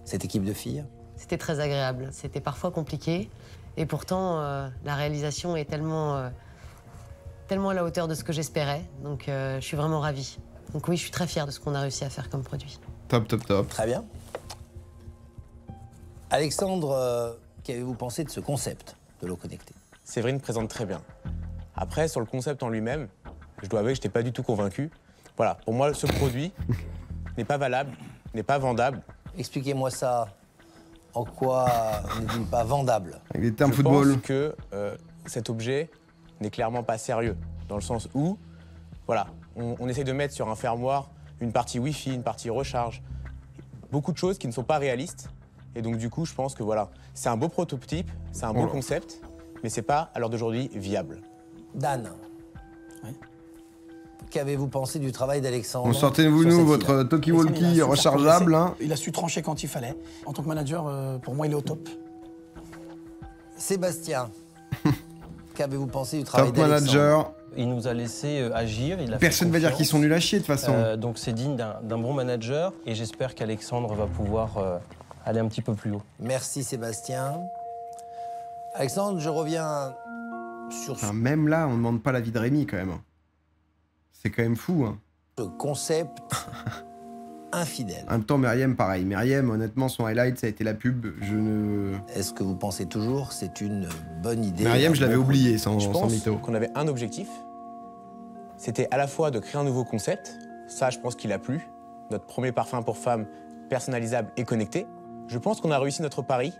cette équipe de filles? C'était très agréable. C'était parfois compliqué. Et pourtant, la réalisation est tellement à la hauteur de ce que j'espérais. Donc, je suis vraiment ravie. Donc oui, je suis très fière de ce qu'on a réussi à faire comme produit. Top, top, top. Très bien. Alexandre, qu'avez-vous pensé de ce concept de l'eau connectée? Séverine présente très bien. Après, sur le concept en lui-même, je dois avouer que je n'étais pas du tout convaincu. Voilà, pour moi, ce produit n'est pas valable, n'est pas vendable. Expliquez-moi ça. En quoi n'est-il pas vendable? Avec des termes je football. Je pense que cet objet n'est clairement pas sérieux, dans le sens où, voilà, on essaie de mettre sur un fermoir une partie Wi-Fi, une partie recharge, beaucoup de choses qui ne sont pas réalistes. Et donc du coup, je pense que voilà, c'est un beau prototype, c'est un beau concept, mais c'est pas, à l'heure d'aujourd'hui, viable. Dan, qu'avez-vous pensé du travail d'Alexandre? Sortez-vous nous votre talkie-walkie rechargeable. Hein. Il a su trancher quand il fallait. En tant que manager, pour moi, il est au top. Sébastien, qu'avez-vous pensé du travail Top d'Alexandre? manager, Il nous a laissé agir. Personne ne va dire qu'ils sont nuls à chier de toute façon. Donc c'est digne d'un bon manager et j'espère qu'Alexandre va pouvoir aller un petit peu plus haut. Merci Sébastien. Alexandre, je reviens sur enfin, même là, on ne demande pas l'avis de Rémi quand même. C'est quand même fou. Hein. Ce concept infidèle. En même temps, Myriam, pareil. Myriam, honnêtement, son highlight, ça a été la pub. Est-ce que vous pensez toujours que c'est une bonne idée? Myriam, je l'avais oublié sans mytho. Je pense qu'on avait un objectif. C'était à la fois de créer un nouveau concept. Ça, je pense qu'il a plu. Notre premier parfum pour femmes personnalisable et connecté. Je pense qu'on a réussi notre pari,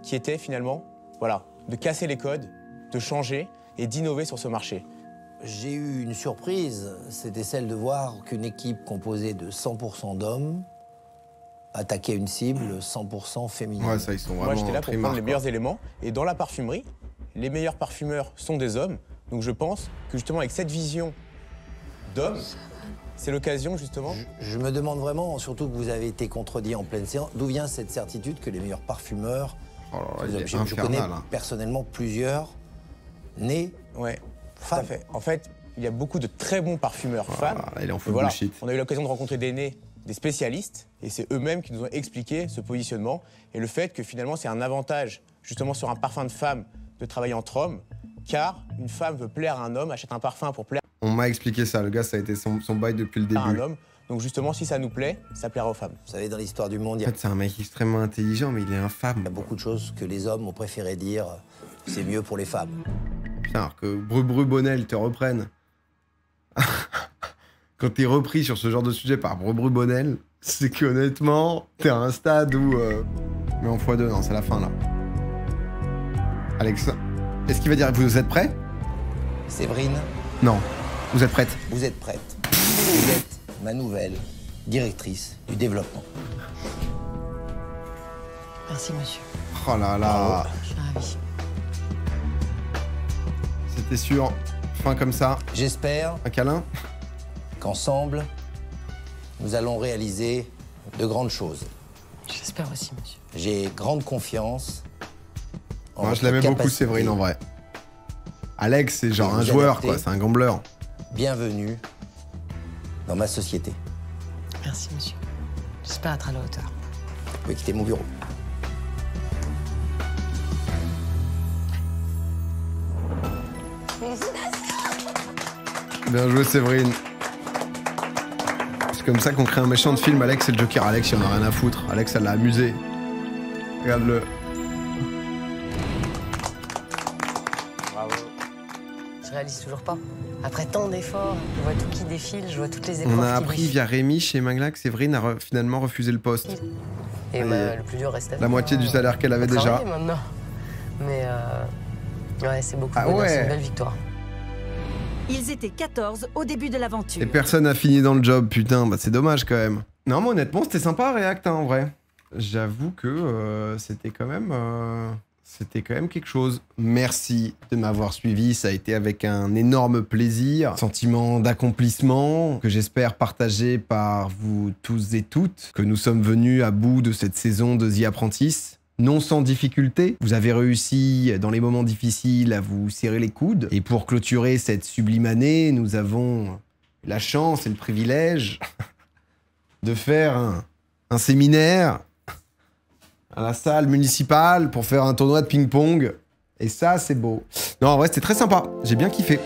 qui était finalement, voilà, de casser les codes, de changer et d'innover sur ce marché. J'ai eu une surprise, c'était celle de voir qu'une équipe composée de 100% d'hommes attaquait une cible 100% féminine. Ouais, ça, ils sont vraiment. Moi, j'étais là pour prendre les meilleurs éléments. Et dans la parfumerie, les meilleurs parfumeurs sont des hommes. Donc je pense que justement, avec cette vision d'homme, c'est l'occasion justement. Je me demande vraiment, surtout que vous avez été contredit en pleine séance, d'où vient cette certitude que les meilleurs parfumeurs. Je connais personnellement plusieurs nés. Ouais. Tout à fait. En fait, il y a beaucoup de très bons parfumeurs femmes. Il en fout bullshit. On a eu l'occasion de rencontrer des nés, des spécialistes, et c'est eux-mêmes qui nous ont expliqué ce positionnement et le fait que finalement c'est un avantage justement sur un parfum de femme de travailler entre hommes, car une femme veut plaire à un homme, achète un parfum pour plaire. On m'a expliqué ça, le gars, ça a été son bail depuis le début. À un homme. Donc justement, si ça nous plaît, ça plaira aux femmes. Vous savez, dans l'histoire du monde, en fait, c'est un mec extrêmement intelligent, mais il est infâme. Il y a beaucoup de choses que les hommes ont préféré dire, c'est mieux pour les femmes. Putain, alors que Bru Bonnel te reprenne. Quand t'es repris sur ce genre de sujet par Bru Bonnel, c'est qu'honnêtement, t'es à un stade où... Mais en x2, non, c'est la fin, là. Alex, est-ce qu'il va dire, vous êtes prêts? Séverine? Non. Vous êtes prête? Vous êtes prête. Vous êtes ma nouvelle directrice du développement. Merci, monsieur. Oh là là. Je suis ravie. C'était sûr. Fin comme ça. J'espère. Un câlin. Qu'ensemble, nous allons réaliser de grandes choses. J'espère aussi, monsieur. J'ai grande confiance. Moi, je l'aimais beaucoup, Séverine, en vrai. Alex, c'est genre un joueur, quoi. C'est un gambler. Bienvenue dans ma société. Merci, monsieur. J'espère être à la hauteur. Vous pouvez quitter mon bureau. Bien joué, Séverine. C'est comme ça qu'on crée un méchant de film. Alex, c'est le Joker. Alex, il en a rien à foutre. Alex, ça l'a amusé. Regarde-le. Bravo. Je réalise toujours pas. Après tant d'efforts, je vois tout qui défile, je vois toutes les épreuves. On a appris via Rémi chez Magla que Séverine a finalement refusé le poste. Et le plus dur reste à faire. La moitié du salaire qu'elle avait déjà. Maintenant. Mais ouais, c'est beaucoup. Ah C'est ouais. une belle victoire. Ils étaient 14 au début de l'aventure. Et personne n'a fini dans le job, putain, bah c'est dommage quand même. Non, mais honnêtement, c'était sympa React, hein, en vrai. J'avoue que c'était quand même quelque chose. Merci de m'avoir suivi, ça a été avec un énorme plaisir, sentiment d'accomplissement que j'espère partager par vous tous et toutes, que nous sommes venus à bout de cette saison de The Apprentice. Non sans difficulté, vous avez réussi dans les moments difficiles à vous serrer les coudes. Et pour clôturer cette sublime année, nous avons la chance et le privilège de faire un séminaire à la salle municipale pour faire un tournoi de ping-pong. Et ça, c'est beau. Non, en vrai, c'était très sympa. J'ai bien kiffé.